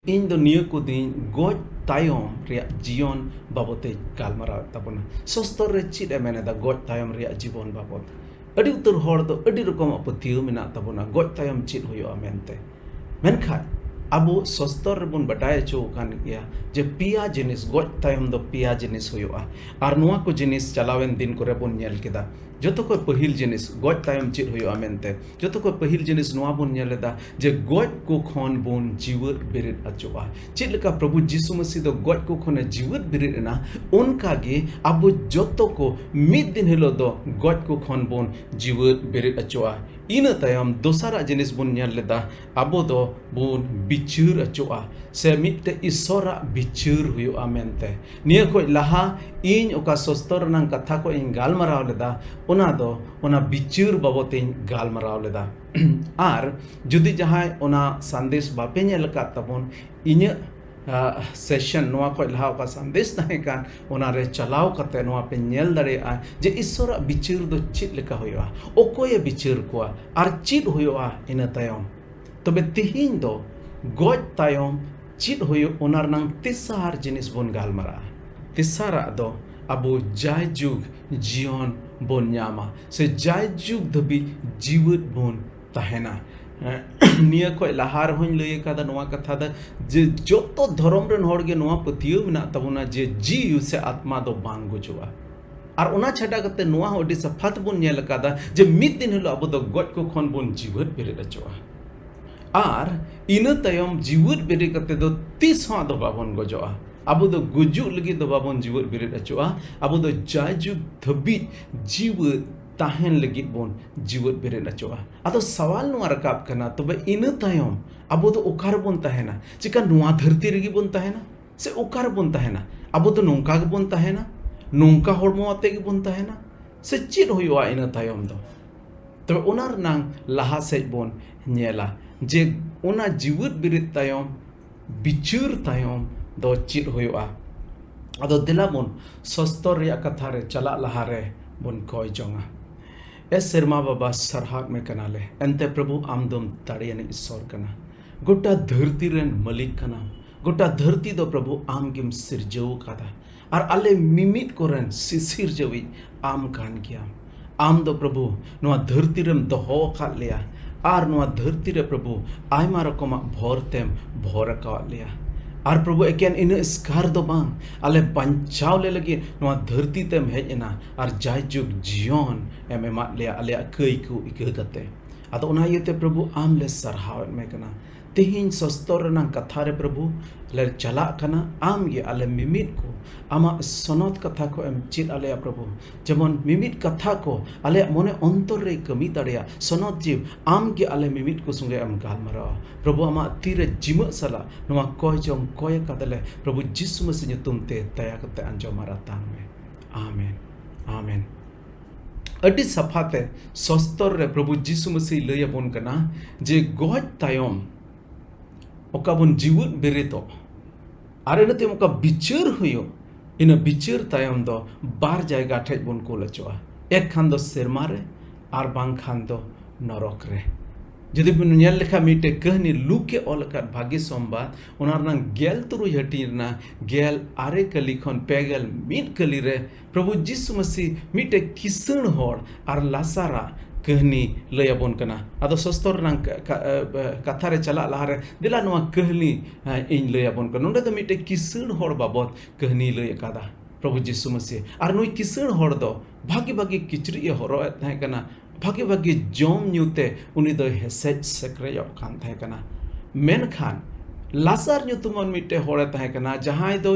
इन दो नियो को दिन गोज तायम रिया जियोन बाबते गालमारा ताबोना सस्तर रे चिद एमेने दा गोज तायम रिया जीवन बाबत अडी उतर हर दो अडी रकम अपतियो मेना ताबोना गोज तायम चिद होयो अमेनते मेनखा अबो सस्तर रेबन बटाय चो कान गया जे पिया जिनिस गोज तायम दो पिया जिनिस होयोआ आर नुआ को जिनिस चलावेन दिन को रेबन नेल केदा जतो को पहिल जिनिस गोज तायम चिद होयोआ मेनते जतो को पहिल जिनिस नुआ बन नेलेदा जे गोज को खन बन जीवर बिरिद अचोआ चिद लका प्रभु जिसु मसीह दो गोज को खन जीवर बिरिद ना उनका गे अबो जतो को मिद दिन हेलो दो गोज को खन बन जीवर बिरिद अचोआ इन तायम दोसारा जिनिस बन नेलेदा अबो दो बन बिचुर अचोआ से मिते इसोरा बिचुर हुयोआ मेनते निया को लहा इन ओका सस्तर नंग कथा को इन गालमाराव लेदा ओना बिचुर बाबतें गालमाराव लेदा आर जुदी जहाय ओना संदेश बापे नेल का तबन इन सेशन नोआ को लहा का संदेश तहे कान ओना रे चलाव कते नोआ पे नेल दरेआ जे ईश्वर बिचुर दो चित लेका होयोआ ओकोय बिचुर कोआ आर चित होयोआ इन तायम तबे तिहिन दो गोज तायम चित होयो ओनार नंग तिसार जिनिस बन गालमारा तिसारा दो अबो जायजुग जियोन बन न्यामा से जायजुग धबी जीवित बन ताहेना निया को लहार होइन लय कादा नोआ कथा दा जे जोतो धर्म रन हर गे नोआ पतियो मेना तबना जे जीव से आत्मा दो बांग गुजुआ आर ओना छाडा कते नोआ होडी सफात बन नेल कादा जे मिद दिन हलो अबो दो गोज को खन बन जीवित बेरे अचोआ आर इन तायम जीवित बेरे कते दो 30 हा दो बाबन गजोआ अबो दो गुजु लगी दो बाबन जीवित बेरे अचोआ अबो दो जायजुग धबी जीवित tahen lagit bon jiwat beret achoa ado sawal nuwa rakap kana tobe ina tayom abo do okar bon tahena chika nuwa dharti regi bon tahena se okar bon tahena abo do nongka ge bon tahena nongka hormo ate ge bon tahena se chit hoyoa ina tayom do tobe onar nang laha sej bon nyela je ona jiwat beret tayom bichur tayom do chit hoyoa ado dilabon sostor reak katha re chala lahare bon koi jonga e serma baba sarhak me kanale ente prabhu amdom tadiyane isor kana gota dharti ren malik kana gota dharti do prabhu amgim sirjau kada ar ale mimit koren sisir jawi am kan gya am do prabhu noa dharti rem doho khat leya ar noa dharti re prabhu aima rokoma bhortem bhora ka leya ar prabhu eken ina skar do bang ale banchaw le lagi noa dharti tem hej ena ar Jaejug Jion em emat le ale akai ku ikate ado ona yete prabhu am le sarhao me kana tihin sostor nang katha re prabhu le chala kana am ge ale mimit ko ama sonot katha ko em chit ale prabhu jemon mimit katha ko ale mone ontor re kami dareya sonot jiv am ge ale mimit ko sunge am galmara prabhu ama tire jima sala noa koy jong koy kadale prabhu Jisu Masi nyutum te taya kate anjo maratang me amen amen adi saphate sostor re prabhu Jisu Masi laya bon kana je goj tayom okabon jiwut bereto are te moka bichur huyo ina bichur tayom do bar jayga thej bon ko lachoa ek khan do serma re ar bang khan do norok re যদি বন nyel lekha mite kahni luke olakat bhagi sombat onar nang gel turu hatirna gel are kali khon pegel mit kali re prabhu Jisu Masi mite kisan hor ar lasara kahni layabon kana ado sostor nang kathare chala lahare dila noa kahni in layabon kana nonde do mite kisan hor babot kahni lay kada prabhu Jisu Masi ar noi kisan hor do bhagi bhagi kichri e horo tahe kana bhagi bhagi jom nyute uni do hesej sekreyok kan tahe kana menkhan lasar nyutumon mite hore tahe kana jahae do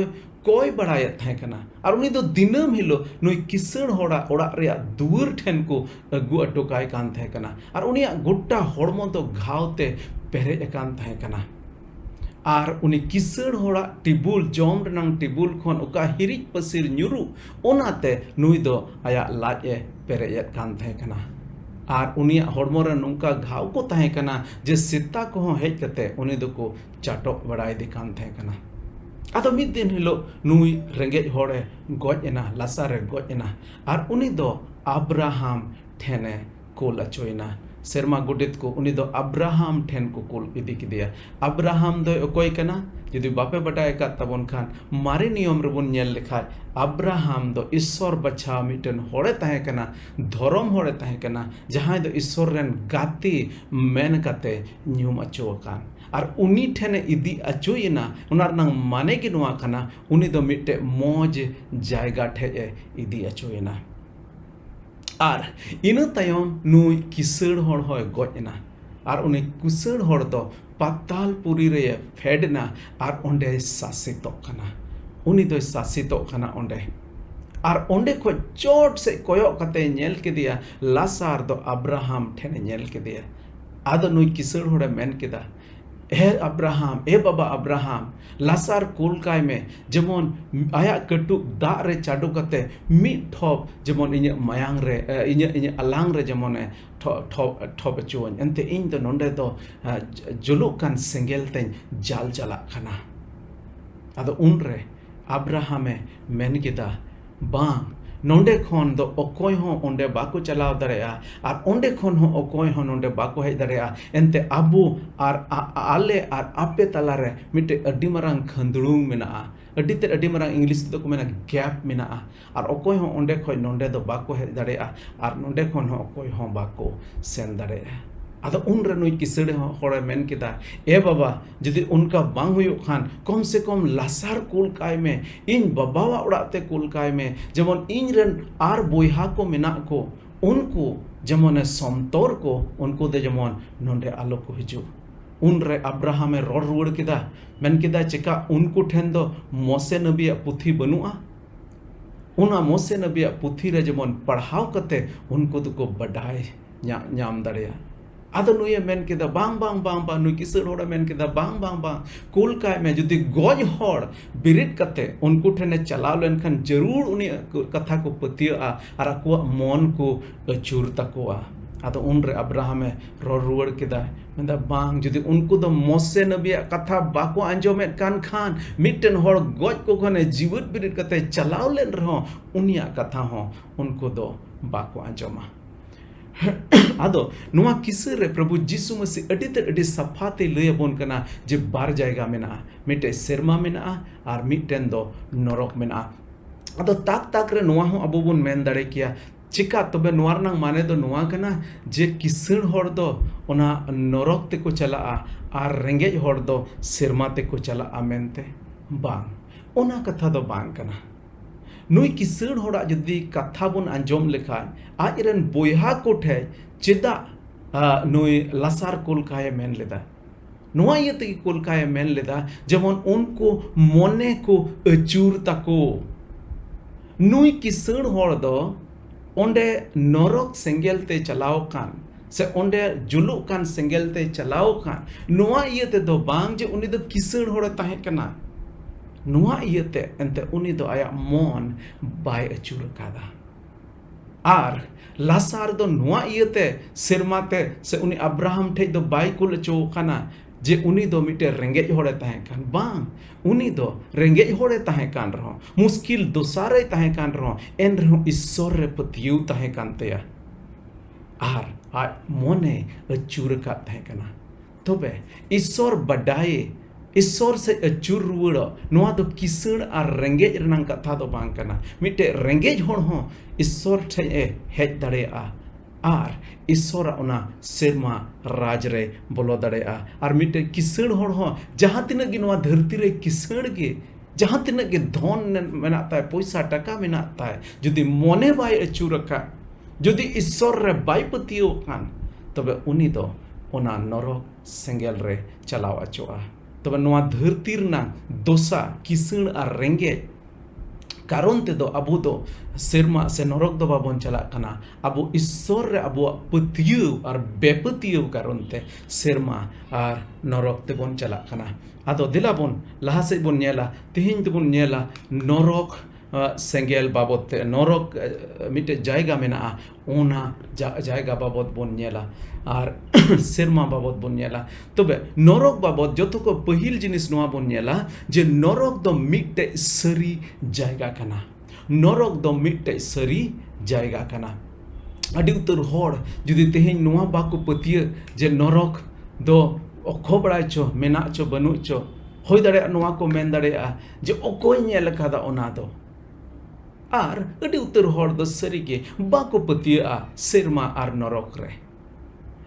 koy badayet tahe kana ar uni do dinam hilo noi kisan hora orak reya duwar then ko agu atokai kan tahe kana ar unia gotta hormo do ghaute perej kan tahe kana ar uni kisan hora tibul jom renang tibul khon oka hirij pasir nyuru onate nui do aya laj e perejet kan tahe kana ar unia hormo re nongka ghaw ko tahe kana je sita ko hej kate uni do ko chatok badai de kan tahe kana ado mid din hilo nui rengej hore goj ena lasare goj ena ar uni do Abraham thene kol achoina serma godit ko uni do Abraham then ko kol idi kidia Abraham do okoy kana jodi bape batay ka tabon khan mare niyom rebon nyel lekha Abraham do Isor bacha miten hore tahe kana dhorom hore tahe kana jahae do Isor ren gati men kate nyum acho kan ar uni thene idi achoina onar nang mane ki noa kana uni do mitte moj jayga the idi achoina ar ina tayom nui kisar hor hoy goj ena ar uni kusar hor do patal puri re fedna ar onde sasitok kana uni do sasitok kana onde ar onde ko chot se koyok kate nyel kedia lasar do Abraham thene nyel kedia ado nui kisar hore men keda hey Abraham A Baba Abraham लासार कोलकाय में जेमन आया कटुक दा रे चाडू कते मी ठोप जेमन इने मायांग रे इने अलांग रे जेमन ठोप चोन एंते इन तो नोंडे तो जुलुक कान सेंगेल तेन जाल चला खाना अदो उन रे अब्राहम मेन किदा बांग नोंडे खन दो अकोय हो ओंडे बाको चलाव दरेया आर ओंडे खन हो अकोय हो नोंडे बाको हेज दरेया एंते अबु आर आले आर आपे तलारे मिटे अड्डी मरांग खंदुंग मेना अड्डी मरांग इंग्लिश तो को मेना गैप मेना आर अकोय हो ओंडे खय नोंडे दो बाको हेज दरेया आर नोंडे खन हो अकोय हो बाको सेन दरेया ᱟᱫᱚ ᱩᱱᱨᱮ ᱱᱩᱭ ᱠᱤᱥᱟᱹᱬ ᱦᱚᱲᱮ ᱢᱮᱱ ᱠᱮᱫᱟ ᱮ ᱵᱟᱵᱟ ᱡᱩᱫᱤ ᱚᱱᱠᱟ ᱵᱟᱝ ᱦᱩᱭᱩᱜ ᱠᱷᱟᱱ ᱠᱚᱢ ᱥᱮ ᱠᱚᱢ ᱞᱟᱥᱟᱨ ᱠᱩᱞ ᱠᱟᱭ ᱢᱮ ᱤᱧ ᱵᱟᱵᱟᱣᱟᱜ ᱚᱲᱟᱜ ᱛᱮ ᱠᱩᱞ ᱠᱟᱭ ᱢᱮ ᱡᱮᱢᱚᱱ ᱤᱧ ᱨᱮᱱ ᱟᱨ ᱵᱚᱭᱦᱟ ᱠᱚ ᱢᱮᱱᱟᱜ ᱠᱚ ᱩᱱᱠᱩ ᱡᱮᱢᱚᱱ ᱥᱚᱱᱛᱚᱨ ᱠᱚ ᱩᱱᱠᱩ ᱫᱚ ᱡᱮᱢᱚᱱ ᱱᱚᱰᱮ ᱟᱞᱚ ᱠᱚ ᱦᱤᱡᱩᱜ ᱩᱱᱨᱮ ᱟᱵᱨᱟᱦᱟᱢᱮ ᱨᱚᱲ ᱨᱩᱣᱟᱹᱲ ᱠᱮᱫᱟ ᱢᱮᱱ ᱠᱮᱫᱟ ᱪᱮᱠᱟ ᱩᱱᱠᱩ ᱴᱷᱮᱱ ᱫᱚ ᱢᱚᱥᱮ ᱱᱚᱵᱤᱭᱟᱜ ᱯᱩᱛᱷᱤ ᱵᱟᱹᱱᱩᱜᱼᱟ ᱚᱱᱟ ᱢᱚᱥᱮ ᱱᱟᱵᱤᱭᱟᱜ ᱯᱩᱛᱷᱤ ᱨᱮ ᱡᱮᱢᱚᱱ ᱯᱟᱲᱦᱟᱣ ᱠᱟᱛᱮ ᱩᱱᱠᱩ ᱫᱚᱠᱚ ᱵᱟᱰᱟᱭ ᱧᱟᱢ ᱫᱟᱲᱮᱭᱟᱜᱼᱟ ᱟᱫᱚ ᱱᱩᱭᱮ ᱢᱮᱱ ᱠᱮᱫᱟ ᱵᱟᱝ ᱱᱩᱭ ᱠᱤᱥᱟᱹᱬ ᱦᱚᱲᱮ ᱢᱮᱱ ᱠᱮᱫᱟ ᱵᱟᱝ ᱠᱩᱞ ᱠᱟᱭ ᱢᱮ ᱡᱩᱫᱤ ᱜᱚᱡ ᱦᱚᱲ ᱵᱤᱨᱤᱫ ᱠᱟᱛᱮ ᱩᱱᱠᱩ ᱴᱷᱮᱱᱮ ᱪᱟᱞᱟᱣ ᱞᱮᱱᱠᱷᱟन ᱡᱟᱹᱨᱩᱲ ᱩᱱᱤᱭᱟᱜ ᱠᱟᱛᱷᱟ ᱠᱚ ᱯᱟᱹᱛᱭᱟᱹᱜᱼᱟ ᱟᱨ ᱟᱠᱚᱣᱟᱜ ᱢᱚᱱ ᱠᱚ ᱟᱹᱪᱩᱨ ᱛᱟᱠᱚᱣᱟ ᱟᱫᱚ ᱩᱱᱨᱮ ᱟᱵᱨᱟᱦᱟᱢᱮ ᱨᱚᱲ ᱨᱩᱣᱟᱹᱲ ᱠᱮᱫᱟ ᱢᱮᱱᱫᱟ ᱵᱟᱝ ᱡᱩᱫᱤ ᱩᱱᱠᱩ ᱫᱚ ᱢᱚᱥᱮ ᱱᱟᱵᱤᱭᱟᱜ ᱠᱟᱛᱷᱟ ᱵᱟᱠᱚ ᱟᱸᱡᱚᱢᱮᱫ ᱠᱷᱟᱱ ᱢᱤᱫᱴᱮᱱ ᱦᱚᱲ ᱜᱚᱡ ᱠᱚ ᱠᱷᱚᱱᱮ ᱡᱤᱣᱮᱫ ᱵᱤᱨᱤᱫ ᱠᱟᱛᱮ ᱪᱟᱞᱟᱣ ᱞᱮᱱ ᱨᱮᱦᱚᱸ ᱩᱱᱤᱭᱟᱜ ᱠᱟᱛᱷᱟ ᱦᱚᱸ ᱩᱱᱠᱩ ᱫᱚ ᱵᱟᱠᱚ ᱟᱸᱡᱚᱢᱟ ᱟᱫᱚ ᱱᱚᱣᱟ ᱠᱤᱥᱟᱹ ᱨᱮ ᱯᱨᱚᱵᱷᱩ ᱡᱤᱥᱩ ᱢᱟᱥᱤ ᱟᱹᱰᱤ ᱥᱟᱯᱷᱟᱛᱮ ᱞᱟᱹᱭ ᱟᱵᱚᱱ ᱠᱟᱱᱟ ᱡᱮ ᱵᱟᱨ ᱡᱟᱭᱜᱟ ᱢᱮᱱᱟᱜᱼᱟ ᱢᱤᱫᱴᱮᱡ ᱥᱮᱨᱢᱟ ᱢᱮᱱᱟᱜᱼᱟ ᱟᱨ ᱢᱤᱫᱴᱮᱱ ᱫᱚ ᱱᱚᱨᱚᱠ ᱢᱮᱱᱟᱜᱼᱟ ᱟᱫᱚ ᱛᱟᱠ ᱨᱮ ᱱᱚᱣᱟ ᱦᱚᱸ ᱟᱵᱚ ᱵᱚᱱ ᱢᱮᱱ ᱫᱟᱲᱮ ᱠᱮᱭᱟ ᱪᱤᱠᱟ ᱛᱚᱵᱮ ᱱᱚᱣᱟ ᱨᱮᱱᱟᱜ ᱢᱟᱱᱮ ᱫᱚ ᱱᱚᱣᱟ ᱠᱟᱱᱟ ᱡᱮ ᱠᱤᱥᱟᱹᱬ ᱦᱚᱲ ᱫᱚ ᱚᱱᱟ ᱱᱚᱨᱚᱠ ᱛᱮᱠᱚ ᱪᱟᱞᱟᱜᱼᱟ ᱟᱨ ᱨᱮᱸᱜᱮᱡ ᱦᱚᱲ ᱫᱚ ᱥᱮᱨᱢᱟ ᱛᱮᱠᱚ ᱪᱟᱞᱟᱜᱼᱟ ᱢᱮᱱᱛᱮ ᱵᱟᱝ ᱚᱱᱟ ᱠᱟᱛᱷᱟ ᱫᱚ ᱵᱟᱝ ᱠᱟᱱᱟ ᱱᱩᱭ ᱠᱤᱥᱟᱹᱬ ᱦᱚᱲᱟᱜ ᱡᱩᱫᱤ ᱠᱟᱛᱷᱟ ᱵᱚᱱ ᱟᱸᱡᱚᱢ ᱞᱮᱠᱷᱟᱱ ᱟᱡ ᱨᱮᱱ ᱵᱚᱭᱦᱟ ᱠᱚ ᱴᱷᱮᱡ ᱪᱮᱫᱟᱜ ᱱᱩᱭ ᱞᱟᱥᱟᱨ ᱠᱩᱞᱠᱟᱭᱮ ᱢᱮᱱ ᱞᱮᱫᱟ ᱱᱚᱣᱟ ᱤᱭᱟᱹ ᱛᱮᱜᱮ ᱠᱩᱞᱠᱟᱭᱮ ᱢᱮᱱ ᱞᱮᱫᱟ ᱡᱮᱢᱚᱱ ᱩᱱᱠᱩ ᱢᱚᱱᱮ ᱠᱚ ᱟᱹᱪᱩᱨ ᱛᱟᱠᱚ ᱱᱩᱭ ᱠᱤᱥᱟᱹᱬ ᱦᱚᱲ ᱫᱚ ᱚᱸᱰᱮ ᱱᱚᱨᱚᱠ ᱥᱮᱸᱜᱮᱞ te ᱪᱟᱞᱟᱣ ᱠᱟᱱ ᱥᱮ ᱚᱸᱰे ᱡᱩᱞᱩᱜ ᱠᱟᱱ ᱥᱮᱸᱜᱮᱞ te ᱪᱟᱞᱟᱣ ᱠᱟᱱ ᱱᱚᱣᱟ ᱤᱭᱟᱹ ᱛᱮᱫᱚ ᱵᱟᱝ ᱡᱮ ᱩᱱᱤ ᱫᱚ ᱠᱤᱥᱟᱹᱬ ᱦᱚᱲᱮ ᱛᱟᱦᱮᱸ ᱠᱟᱱᱟ ᱱᱚᱣᱟ ᱤᱭᱟᱹᱛᱮ ᱮᱱᱛᱮ ᱩᱱᱤ ᱫᱚ ᱟᱭᱟᱜ ᱢᱚᱱ ᱵᱟᱭ ᱟᱹᱪᱩᱨ ᱟᱠᱟᱫᱟ ᱟᱨ ᱞᱟᱥᱟᱨ ᱫᱚ ᱱᱚᱣᱟ ᱤᱭᱟᱹᱛᱮ ᱥᱮᱨᱢᱟ te ᱥᱮ ᱩᱱᱤ ᱟᱵᱨᱟᱦᱟᱢ ᱴᱷᱮᱡ ᱫᱚ ᱵᱟᱭ ᱠᱩᱞ ᱚᱪᱚ ᱟᱠᱟᱱᱟ ᱡᱮ ᱩᱱᱤ ᱫᱚ ᱢᱤᱫᱴᱮᱱ ᱨᱮᱸᱜᱮᱡ ᱦᱚᱲᱮ ᱛᱟᱦᱮᱸ ᱠᱟᱱ ᱵᱟᱝ ᱩᱱᱤ ᱫᱚ ᱨᱮᱸᱜᱮᱡ ᱦᱚᱲᱮ ᱛᱟᱦᱮᱸ ᱠᱟᱱ ᱨᱮᱦᱚᱸ ᱢᱩᱥᱠᱤᱞ ᱫᱚᱥᱟᱨᱮ ᱛᱟᱦᱮᱸ ᱠᱟᱱ ᱨᱮᱦᱚᱸ ᱮᱱ ᱨᱮᱦᱚᱸ ᱤᱥᱥᱚᱨ ᱨᱮ ᱯᱟᱹᱛᱭᱟᱹᱣ ᱛᱟᱦᱮᱸ ᱠᱟᱱ ᱛᱟᱭᱟ ᱟᱨ ᱟᱡ ᱢᱚᱱᱮ ᱟᱹᱪᱩᱨ ᱟᱠᱟᱫ ᱛᱟᱦᱮᱸ ᱠᱟᱱᱟ ᱛᱚᱵᱮ ᱤᱥᱥᱚᱨ ᱵᱟᱰᱟᱭᱮ ᱤᱥᱥᱚᱨ ᱥᱮ ᱟᱹᱪᱩᱨ ᱨᱩᱣᱟᱹᱲᱚᱜ ᱱᱚᱣᱟ ᱫᱚ ᱠᱤᱥᱟᱹᱬ ᱟᱨ ᱨᱮᱸᱜᱮᱡ ᱨᱮᱱᱟᱜ ᱠᱟᱛᱷᱟ ᱫᱚ ᱵᱟᱝ ᱠᱟᱱᱟ ᱢᱤᱫᱴᱮᱡ ᱨᱮᱸᱜᱮᱡ ᱦᱚᱲ ᱦᱚᱸ ᱤᱥᱥᱚᱨ ᱴᱷᱮᱡ ᱮ ᱦᱮᱡ ᱫᱟᱲᱮᱭᱟᱜᱼᱟ ᱟᱨ ᱤᱥᱥᱚᱨᱟᱜ ᱚᱱᱟ ᱥᱮᱨᱢᱟ ᱨᱟᱡᱽ ᱨᱮ ᱵᱚᱞᱚ ᱫᱟᱲᱮᱭᱟᱜᱼᱟ ᱟᱨ ᱢᱤᱫᱴᱮᱡ ᱠᱤᱥᱟᱹᱬ ᱦᱚᱲ ᱦᱚᱸ ᱡᱟᱦᱟᱸ ᱛᱤᱱᱟᱹᱜ ᱜᱮ ᱱᱚᱣᱟ ᱫᱷᱟᱹᱨᱛᱤ ᱨᱮ ᱠᱤᱥᱟᱹᱬ ᱜᱮ ᱡᱟᱦᱟᱸ ᱛᱤᱱᱟᱹᱜ ᱜᱮ ᱫᱷᱚᱱ ᱢᱮᱱᱟᱜ ᱛᱟᱭ ᱯᱚᱭᱥᱟ ᱴᱟᱠᱟ ᱢᱮᱱᱟᱜ ᱛᱟᱭ ᱡᱩᱫᱤ ᱢᱚᱱᱮ ᱵᱟᱭ ᱟᱹᱪᱩᱨ ᱟᱠᱟᱫ ᱡᱩᱫᱤ ᱤᱥᱥᱚᱨ ᱨᱮ ᱵᱟᱭ ᱯᱟᱹᱛᱭᱟᱹᱣ ᱠᱟᱱ ᱛᱚᱵᱮ ᱩᱱᱤ ᱫᱚ ᱚᱱᱟ ᱱᱚᱨᱚᱠ ᱥᱮᱸᱜᱮᱞ ᱨᱮ ᱪᱟᱞᱟᱣ ᱚᱪᱚᱜᱼᱟ ᱛᱚᱵᱮ ᱱᱚᱣᱟ ᱫᱷᱟᱹᱨᱛᱤ ᱨᱮᱱᱟᱜ ᱫᱚᱥᱟ ᱠᱤᱥᱟᱹᱬ ᱟᱨ ᱨᱮᱸᱜᱮᱡ ᱠᱟᱨᱚᱱ ᱛᱮᱫᱚ ᱟᱵᱚ ᱫᱚ ᱥᱮᱨᱢᱟ ᱥᱮ ᱱᱚᱨᱚᱠ ᱫᱚ ᱵᱟᱵᱚᱱ ᱪᱟᱞᱟᱜ ᱠᱟᱱᱟ ᱟᱵᱚ ᱤᱥᱥᱚᱨ ᱨᱮ ᱟᱵᱚᱣᱟᱜ ᱯᱟᱹᱛᱭᱟᱹᱣ ᱟᱨ ᱵᱮᱯᱟᱹᱛᱭᱟᱹᱣ ᱠᱟᱨᱚᱱ te ᱥᱮᱨᱢᱟ ᱟᱨ ᱱᱚᱨᱚᱠ ᱛᱮᱵᱚᱱ ᱪᱟᱞᱟᱜ ᱠᱟᱱᱟ ᱟᱫᱚ ᱫᱮᱞᱟ ᱵᱚᱱ ᱞᱟᱦᱟ ᱥᱮᱫ ᱵᱚᱱ ᱧᱮᱞᱟ ᱛᱮᱦᱮᱧ ᱫᱚᱵᱚᱱ ᱧᱮᱞᱟ ᱱᱚᱨᱚᱠ ᱥᱮᱸᱜᱮᱞ ᱵᱟᱵᱚᱫ te ᱱᱚᱨᱚᱠ ᱢᱤᱫᱴᱮᱡ ᱡᱟᱭᱜᱟ ᱢᱮᱱᱟᱜᱼᱟ ᱚᱱᱟ ᱡᱟᱭᱜᱟ ᱵᱟᱵᱚᱫ ᱵᱚᱱ ᱧᱮᱞᱟ ᱟᱨ ᱥᱮᱨᱢᱟ ᱵᱟᱵᱚᱫ ᱵᱚᱱ ᱧᱮᱞᱟ ᱛᱚᱵᱮ ᱱᱚᱨᱚᱠ ᱵᱟᱵᱚᱫ ᱡᱚᱛᱚ ᱠᱚ ᱯᱟᱹᱦᱤᱞ ᱡᱤᱱᱤᱥ ᱱᱚᱣᱟ ᱵᱚᱱ ᱧᱮᱞᱟ ᱡᱮ ᱱᱚᱨᱚᱠ ᱫᱚ ᱢᱤᱫᱴᱮᱡ ᱥᱟᱹᱨᱤ ᱡᱟᱭᱜᱟ ᱠᱟᱱᱟ ᱱᱚᱨᱚᱠ ᱫᱚ ᱢᱤᱫᱴᱮᱡ ᱥᱟᱹᱨᱤ ᱡᱟᱭᱜᱟ ᱠᱟᱱᱟ ᱟᱹᱰᱤ ᱩᱛᱟᱹᱨ ᱦᱚᱲ ᱡᱩᱫᱤ ᱛᱮᱦᱮᱧ ᱱᱚᱣᱟ ᱵᱟᱠᱚ ᱯᱟᱹᱛᱭᱟᱹᱜ ᱡᱮ ᱱᱚᱨᱚᱠ ᱫᱚ ᱚᱠᱚ ᱵᱟᱲᱟᱭ ᱪᱚ ᱢᱮᱱᱟᱜ ᱪᱚ ᱵᱟᱹᱱᱩᱜ ᱪᱚ ᱦᱩᱭ ᱫᱟᱲᱮᱭᱟᱜᱼᱟ ᱱᱚᱣᱟ ᱠᱚ ᱢᱮᱱ ᱫᱟᱲᱮᱭᱟᱜᱼᱟ ᱡᱮ ᱚᱠᱚᱭ ᱧᱮᱞ ᱟᱠᱟᱫᱟ ᱚᱱᱟ ᱫᱚ ᱟᱨ ᱟᱹᱰᱤ ᱩᱛᱟᱹᱨ ᱦᱚᱲ ᱫᱚ ᱥᱟᱹᱨᱤᱜᱮ ᱵᱟᱠᱚ ᱯᱟᱹᱛᱭᱟᱹᱜᱼᱟ ᱥᱮᱨᱢᱟ ᱟᱨ ᱱᱚᱨᱚᱠ ᱨᱮ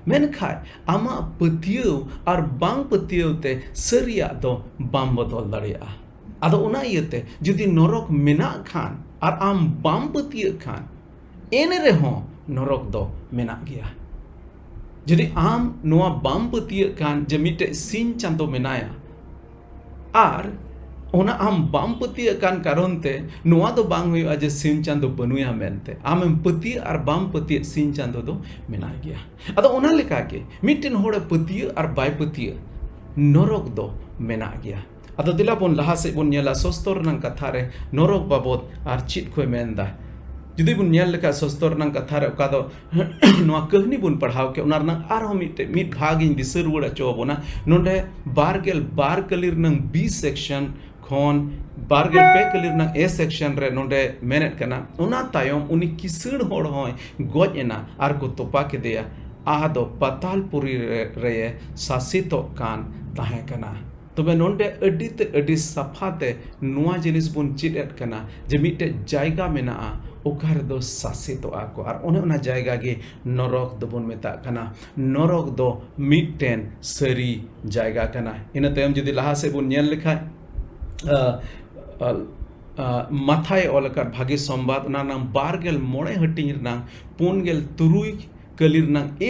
ᱢᱮᱱᱠᱷᱟᱡ ᱟᱢᱟᱜ ᱯᱟᱹᱛᱭᱟᱹᱣ ᱟᱨ ᱵᱟᱝ ᱯᱟᱹᱛᱭᱟᱹᱣ te ᱥᱟᱹᱨᱤᱭᱟᱜ ᱫᱚ ᱵᱟᱢ ᱵᱚᱫᱚᱞ ᱫᱟᱲᱮᱭᱟᱜᱼᱟ ᱟᱫᱚ ᱚᱱᱟ ᱤᱭᱟᱹᱛᱮ ᱡᱩᱫᱤ ᱱᱚᱨᱚᱠ ᱢᱮᱱᱟᱜ ᱠᱷᱟᱱ ᱟᱨ ᱟᱢ ᱵᱟᱢ ᱯᱟᱹᱛᱭᱟᱹᱜ ᱠᱷᱟᱱ ᱮᱱ ᱨᱮᱦᱚᱸ ᱱᱚᱨᱚᱠ ᱫᱚ ᱢᱮᱱᱟᱜ ᱜᱮᱭᱟ ᱡᱩᱫᱤ ᱟᱢ ᱱᱚᱣᱟ ᱵᱟᱢ ᱯᱟᱹᱛᱭᱟᱹᱜ ᱠᱷᱟᱱ ᱡᱮ ᱢᱤᱫᱴᱮᱡ ᱥᱤᱧ ᱪᱟᱸᱫᱳ ᱢᱮᱱᱟᱭᱟ ᱟᱨ ᱚᱱᱟ ᱟᱢ ᱵᱟᱢ ᱯᱟᱹᱛᱭᱟᱹᱜ ᱠᱟᱱ ᱠᱟᱨᱚᱱ te ᱱᱚᱣᱟ ᱫᱚ ᱵᱟᱝ ᱦᱩᱭᱩᱜᱼᱟ ᱡᱮ ᱥᱤᱧ ᱪᱟᱸᱫᱳ ᱵᱟᱹᱱᱩᱭᱟ ᱢᱮᱱᱛᱮ ᱟᱢᱮᱢ ᱯᱟᱹᱛᱭᱟᱹᱜ ᱟᱨ ᱵᱟᱢ ᱯᱟᱹᱛᱭᱟᱹᱜ ᱥᱤᱧ ᱪᱟᱸᱫᱳ ᱫᱚ ᱢᱮᱱᱟᱜ ᱜᱮᱭᱟ ᱟᱫᱚ ᱚᱱᱟ ᱞᱮᱠᱟᱜᱮ ᱢᱤᱫᱴᱮᱱ ᱦᱚᱲᱮ ᱯᱟᱹᱛᱭᱟᱹᱜ ᱟᱨ ᱵᱟᱭ ᱯᱟᱹᱛᱭᱟᱹᱜ ᱱᱚᱨᱚᱠ ᱫᱚ ᱢᱮᱱᱟᱜ ᱜᱮᱭᱟ ᱟᱫᱚ ᱫᱮᱞᱟ ᱵᱚᱱ ᱞᱟᱦᱟ ᱥᱮᱫ ᱵᱚᱱ ᱧᱮᱞᱟ ᱥᱚᱥᱛᱚ ᱨᱮᱱᱟᱜ ᱠᱟᱛᱷᱟ ᱨᱮ ᱱᱚᱨᱚᱠ ᱵᱟᱵᱚᱫ ᱟᱨ ᱪᱮᱫ ᱠᱚᱭ ᱢᱮᱱᱫᱟ ᱡᱩᱫᱤ ᱵᱚᱱ ᱧᱮᱞ ᱞᱮᱠᱷᱟᱡ ᱥᱚᱥᱛᱚ ᱨᱮᱱᱟᱜ ᱠᱟᱛᱷᱟ ᱨᱮ ᱚᱠᱟ ᱫᱚ ᱱᱚᱣᱟ ᱠᱟᱹᱦᱱᱤ ᱵᱚᱱ ᱯᱟᱲᱦᱟᱣ ᱠᱮ ᱚᱱᱟ ᱨᱮᱱᱟᱜ ᱟᱨᱦᱚᱸ ᱢᱤᱫ ᱵᱷᱟᱜᱽ ᱤᱧ ᱫᱤᱥᱟᱹ ᱨᱩᱣᱟᱹᱲ ᱦᱚᱪᱚ ᱟᱵᱚᱱᱟ ᱱᱚᱰᱮ 22 ᱠᱟᱹᱞᱤ ᱨᱮᱱᱟᱜ B section ᱠᱷᱚᱱ 22 ᱠᱟᱹᱞᱤ ᱨᱮᱱᱟᱜ A section ᱨᱮ ᱱᱚᱰᱮ ᱢᱮᱱᱮᱫ ᱠᱟᱱᱟ ᱚᱱᱟ ᱛᱟᱭᱚᱢ ᱩᱱᱤ ᱠᱤᱥᱟᱹᱬ ᱦᱚᱲ ᱦᱚᱸᱭ ᱜᱚᱡ ᱮᱱᱟ ᱟᱨ ᱠᱚ ᱛᱚᱯᱟ ᱠᱮᱫᱮᱭᱟ ᱟᱫᱚ ᱯᱟᱛᱟᱞᱯᱩᱨᱤ ᱨᱮ ᱥᱟᱥᱤᱛᱚᱜ ᱠᱟᱱ ᱛᱟᱦᱮᱸ ᱠᱟᱱᱟ ᱛᱚᱵᱮ ᱱᱚᱰᱮ ᱟᱹᱰᱤ ᱥᱟᱯᱷᱟᱛᱮ ᱱᱚᱣᱟ ᱡᱤᱱᱤᱥ ᱵᱚᱱ ᱪᱮᱫ ᱮᱫ ᱠᱟᱱᱟ ᱡᱮ ᱢᱤᱫᱴᱮᱡ ᱡᱟᱭᱜᱟ ᱢᱮᱱᱟᱜᱼᱟ ᱚᱠᱟ ᱨᱮᱫᱚ ᱥᱟᱥᱤᱛᱚᱜᱼᱟ ᱠᱚ ᱟᱨ ᱚᱱᱮ ᱚᱱᱟ ᱡᱟᱭᱜᱟ ᱜᱮ ᱱᱚᱨᱚᱠ ᱫᱚᱵᱚᱱ ᱢᱮᱛᱟᱜ ᱠᱟᱱᱟ ᱱᱚᱨᱚᱠ ᱫᱚ ᱢᱤᱫᱴᱮᱱ ᱥᱟᱹᱨᱤ ᱡᱟᱭᱜᱟ ᱠᱟᱱᱟ ᱤᱱᱟᱹ ᱛᱟᱭᱚᱢ ᱡᱩᱫᱤ ᱞᱟᱦᱟ ᱥᱮᱫ ᱵᱚᱱ ᱧᱮᱞ ᱞᱮᱠᱷᱟᱡ ᱢᱟᱛᱷᱟᱭ ᱚᱞ ᱟᱠᱟᱫ ᱵᱷᱟᱜᱮ ᱥᱚᱢᱵᱟᱫ ᱚᱱᱟ ᱨᱮᱱᱟᱜ 29 ᱦᱟᱹᱴᱤᱧ ᱨᱮᱱᱟᱜ 46 ᱠᱟᱹᱞᱤ ᱨᱮᱱᱟᱜ A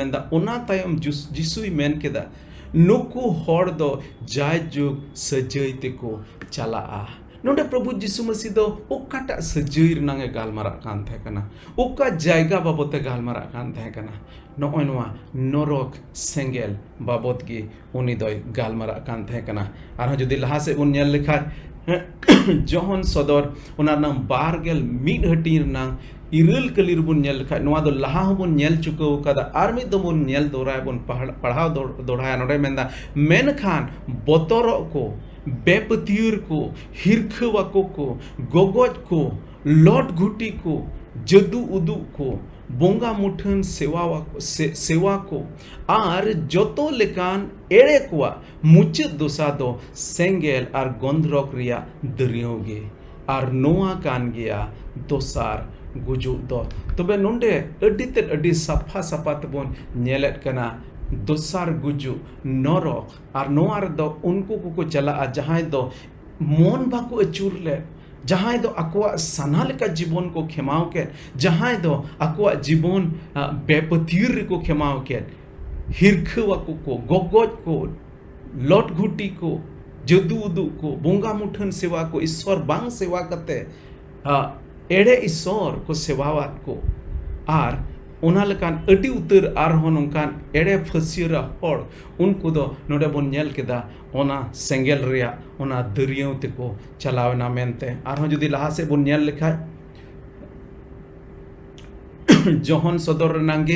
ᱢᱮᱱᱫᱟ ᱚᱱᱟ ᱛᱟᱭᱚᱢ ᱡᱤᱥᱩᱭ ᱢᱮᱱ ᱠᱮᱫᱟ ᱱᱩᱠᱩ ᱦᱚᱲ ᱫᱚ ᱡᱟᱭᱡᱩᱜᱽ ᱥᱟᱹᱡᱟᱹᱭ ᱛᱮᱠᱚ ᱪᱟᱞᱟᱜᱼᱟ नोडे प्रभु जिसु मसीह दो ओकाटा सजई रनांगे गालमारा कान थे कना ओका जायगा बाबते गालमारा कान थे कना नॉय नोआ नोरोक सेंगेल बाबत की उनी दोय गालमारा कान थे कना आर जुदी लहा से उन नेल लेखा जोहन सदर ओना नाम बारगेल मिड हटी रनांग इरल कलिर बुन नेल लेखा नोआ दो लहा बुन नेल चुको कदा आर मिद दो बुन नेल दोराय बुन पढ़ाव दोढ़ाय नोडे मेंदा मेनखान बतरो को बेपतियर को हिरखवाको को गोगोज को लॉट घुटी को जदू उदू को बोंगा मुठन सेवा को आर जतो लेकान एड़े कुआ मुचद दोसा दो सेंगेल आर गंधरक रिया दरियोगे आर नोआ कान गया दोसार गुजु दो तबे नोंडे अडिते अडि सफा सफा तबोन नेलेट कना दोसार गुजु नोरक और नोआर दो उनको को चला जहां दो मन बाको अचूर ले जहां दो अकुआ सनाल का जीवन को खेमाव के जहां दो अकुआ जीवन बेपतीर को खेमाव के हिरखवाको को गोगोज को लॉट घुटी को जदू उदू को बोंगा मुठन सेवा को ईश्वर बांग सेवा करते एड़े ईश्वर को सेवावात को आर ओना लेकान अडी उतर आर हो नोंकान एड़े फसिरा होड़ उनको दो नोडे बोन नेल केदा ओना सेंगेल रिया ओना दरियो तेको चलावना मेनते आर हो जुदी लहा से बोन नेल लेखा जोहन सदर रनांगे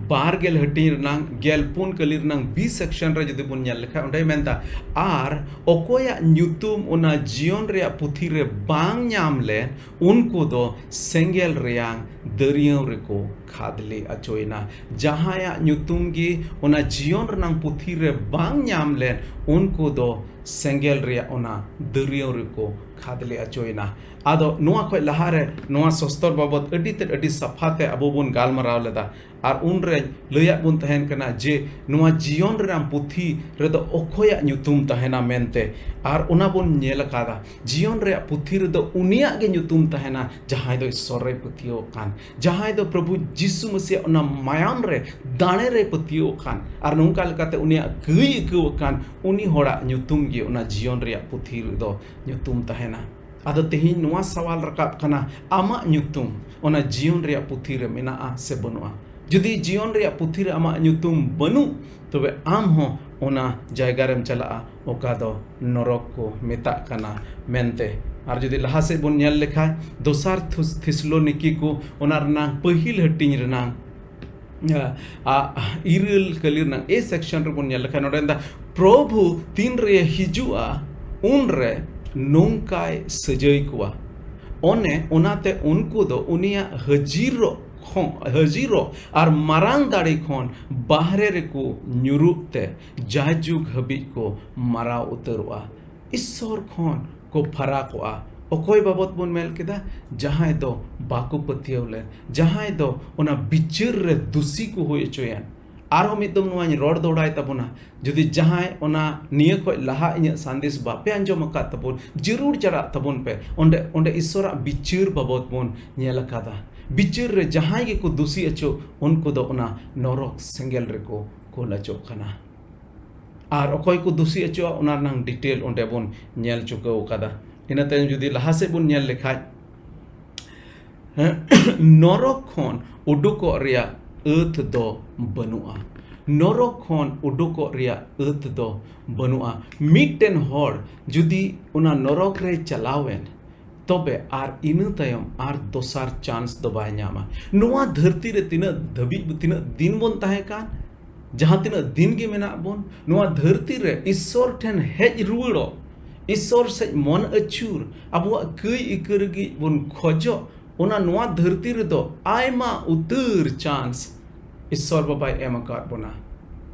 बारगेल हटी रनांग गेल पुन कली रनांग बी सेक्शन रे जुदी बोन नेल लेखा ओंडे मेनता आर ओकोया न्यूतुम ओना जियोन रिया पुथी रे बांग ᱧᱟᱢ ले उनको दो सेंगेल रियांग दरियो रेको खादले अचोयना जहाया न्यूतुम गी ओना जियोन रनांग पुथी रे बांग ᱧᱟᱢ ले उनको दो सेंगेल रिया ओना दरियो रेको खादले अचोयना आदो नुआ खय लहारे नुआ सस्तर बाबत अडी सफाते अबो बुन गालमाराव लेदा आर उन रे लया बुन तहन कना जे नुआ जियोन राम पुथी रे दो ओखोया न्यूतुम तहना मेनते आर उना बुन नेल कादा जियोन रे पुथी रे दो उनिया गे न्यूतुम तहना जहां दो ईश्वर रे पतियो कान जहां दो प्रभु जिसु मसीह उना मायाम रे दाणे रे पतियो कान आर नोंका लकाते उनिया गई को कान उनी होड़ा न्यूतुम गे उना जियोन रे पुथी रे दो न्यूतुम तहना आदो तेहिन नुआ सवाल रकाब कना आमा न्यूतुम ओना जियोन रे पुथी रे मेना से बनुआ जुदी जियोन रे पुथी रे आमा न्यूतुम बनु तबे आम हो ओना जायगा रेम चला ओका दो नरक को मेता कना मेनते आर जुदी लहा से बन नेल लेखा दोसार थिस्सलुनिकी को ओना रनांग पहिल हटिंग रनांग इरल कली रनांग ए सेक्शन रे बन नेल लेखा नोडेंदा प्रभु तीन रे हिजुआ उन रे नोंकाय सजई कुआ ओने ओनाते उनको दो उनिया हजीरो और मारांग दाड़ी खोन बाहरे रे को न्युरुते जायजुग हबी को मारा उतरवा ईश्वर खोन को फराकवा ओकोय बाबत बुन मेल केदा जहां दो बाकु पतियवले जहां दो ओना बिचार रे दुसी को होय चोयन आरो मिदम नुआኝ रोड दोड़ाय तबना जुदी जहां ओना निय खय लहा इᱧ संदेश बापे अंजम का तबन जरूर चरा तबन पे ओंडे ओंडे ईश्वरा बिचार बाबत बुन नेल कादा बिचार रे जहां गे को दुसी अचो उनको दो ओना नरक सेंगेल रे को कोल अचो कना आर ओकोय को दुसी अचो ओना नंग डिटेल ओंडे बुन नेल चुको कादा इनाते जुदी लहा से बुन नेल लेखाय नरक खोन उडुको रिया अर्थ दो बनुआ नरक खोन उडुको रिया अर्थ दो बनुआ मिटेन होड़ जुदी उना नरक रे चलावेन तबे आर इन तयम आर दोसार चांस दो बाय ᱧᱟᱢᱟ नुआ धरती रे तिना धबी तिना दिन बोन ताहे कान जहां तिना दिन गे मेना बोन नुआ धरती रे ईश्वर ठेन हेज रुवड़ो ईश्वर से मन अचूर अबुआ कई इकरगी बोन खोजो ओना नुआ धरती रे दो आयमा उतर चांस ईश्वर बाबाय एम अकाद बोना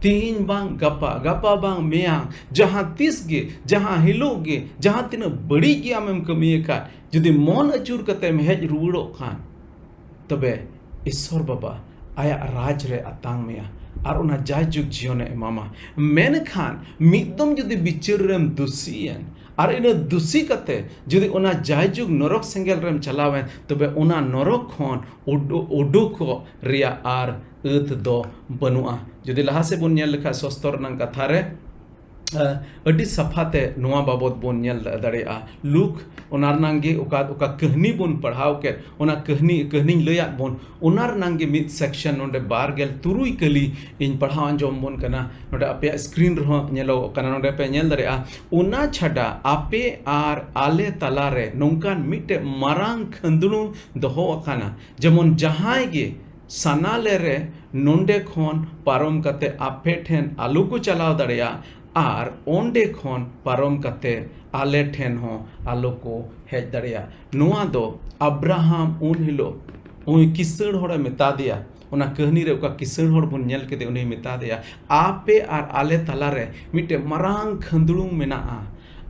तीन बांग गपा बांग मेयांग जहां तिस गे जहां हिलोग गे जहां तिना बड़ी गे आमेम कमिए का जुदी मन अचूर कते में हेज रुवड़ो खान तबे ईश्वर बाबा आया राज रे अतांग मेया आर उना जायजुग जियोने एमामा मेनखान मिदम जुदी बिचार रेम दुसियन आर इन दुसी कते जुदी उना जायजुग नरक सेंगेल रेम चलावेन तबे उना नरक खोन उडुको रिया आर अर्थ दो बनुआ जुदी लहा से बुन नेल लेखा सस्तर नंग कथा रे ᱟᱹᱰᱤ ᱥᱟᱯᱷᱟᱛᱮ ᱱᱚᱣᱟ ᱵᱟᱵᱚᱫ ᱵᱚᱱ ᱧᱮᱞ ᱫᱟᱲᱮᱭᱟᱜᱼᱟ ᱞᱩᱠ ᱚᱱᱟ ᱨᱮᱱᱟᱜ ᱜᱮ ᱚᱠᱟ ᱠᱟᱹᱦᱱᱤ ᱵᱚᱱ ᱯᱟᱲᱦᱟᱣ ᱠᱮᱫ ᱚᱱᱟ ᱠᱟᱹᱦᱱᱤᱧ ᱞᱟᱹᱭᱟᱫ ᱵᱚᱱ ᱚᱱᱟ ᱨᱮᱱᱟᱜ ᱜᱮ ᱢᱤᱫ ᱥᱮᱠᱥᱚᱱ ᱱᱚᱰᱮ 27 ᱠᱟᱹᱞᱤ ᱤᱧ ᱯᱟᱲᱦᱟᱣ ᱟᱸᱡᱚᱢ ᱵᱚᱱ ᱠᱟᱱᱟ ᱱᱚᱰᱮ ᱟᱯᱮᱭᱟᱜ ᱥᱠᱨᱤᱱ ᱨᱮᱦᱚᱸ ᱧᱮᱞᱚᱜ ᱠᱟᱱᱟ ᱱᱚᱰᱮ ᱯᱮ ᱧᱮᱞ ᱫᱟᱲᱮᱭᱟᱜᱼᱟ ᱚᱱᱟ ᱪᱷᱟᱰᱟ ᱟᱯᱮ ᱟᱨ ᱟᱞᱮ ᱛᱟᱞᱟᱨᱮ ᱱᱚᱝᱠᱟᱱ ᱢᱤᱫᱴᱮᱡ ᱢᱟᱨᱟᱝ ᱠᱷᱟᱹᱱᱫᱩᱲᱩ ᱫᱚᱦᱚ ᱟᱠᱟᱱᱟ ᱡᱮᱢᱚᱱ ᱡᱟᱦᱟᱸᱭ ᱜᱮ ᱥᱟᱱᱟᱞᱮ ᱨᱮ ᱱᱚᱰᱮ ᱠᱷᱚᱱ ᱯᱟᱨᱚᱢ ᱠᱟᱛᱮ ᱟᱯᱮ ᱴᱷᱮᱱ ᱟᱞᱚ ᱠᱚ ᱪᱟᱞᱟᱣ ᱫᱟᱲᱮᱭᱟᱜ ᱟᱨ ᱚᱸᱰᱮ ᱠᱷᱚᱱ ᱯᱟᱨᱚᱢ ᱠᱟᱛᱮ ᱟᱞᱮ ठेन ᱦᱚᱸ ᱟᱞᱚ ᱠᱚ ᱦᱮᱡ ᱫᱟᱲᱮᱭᱟᱜ ᱱᱚᱣᱟ ᱫᱚ ᱟᱵᱨᱟᱦᱟᱢ ᱩᱱ ᱦᱤᱞᱳᱜ ᱩᱱᱤ ᱠᱤᱥᱟᱹᱬ ᱦᱚᱲᱮ ᱢᱮᱛᱟ ᱫᱮᱭᱟ ᱚᱱᱟ ᱠᱟᱹᱦᱱᱤ ᱨᱮ ᱚᱠᱟ ᱠᱤᱥᱟᱹᱬ ᱦᱚᱲ ᱵᱚᱱ ᱧᱮᱞ ᱠᱮᱫᱮ ᱩᱱᱤ ᱢᱮᱛᱟ ᱫᱮᱭᱟ ᱟᱯᱮ ᱟᱨ ᱟᱞᱮ ᱛᱟᱞᱟᱨᱮ ᱢᱤᱫᱴᱮᱡ ᱢᱟᱨᱟᱝ ᱠᱷᱟᱹᱱᱫᱩᱲᱩᱝ ᱢᱮᱱᱟᱜᱼᱟ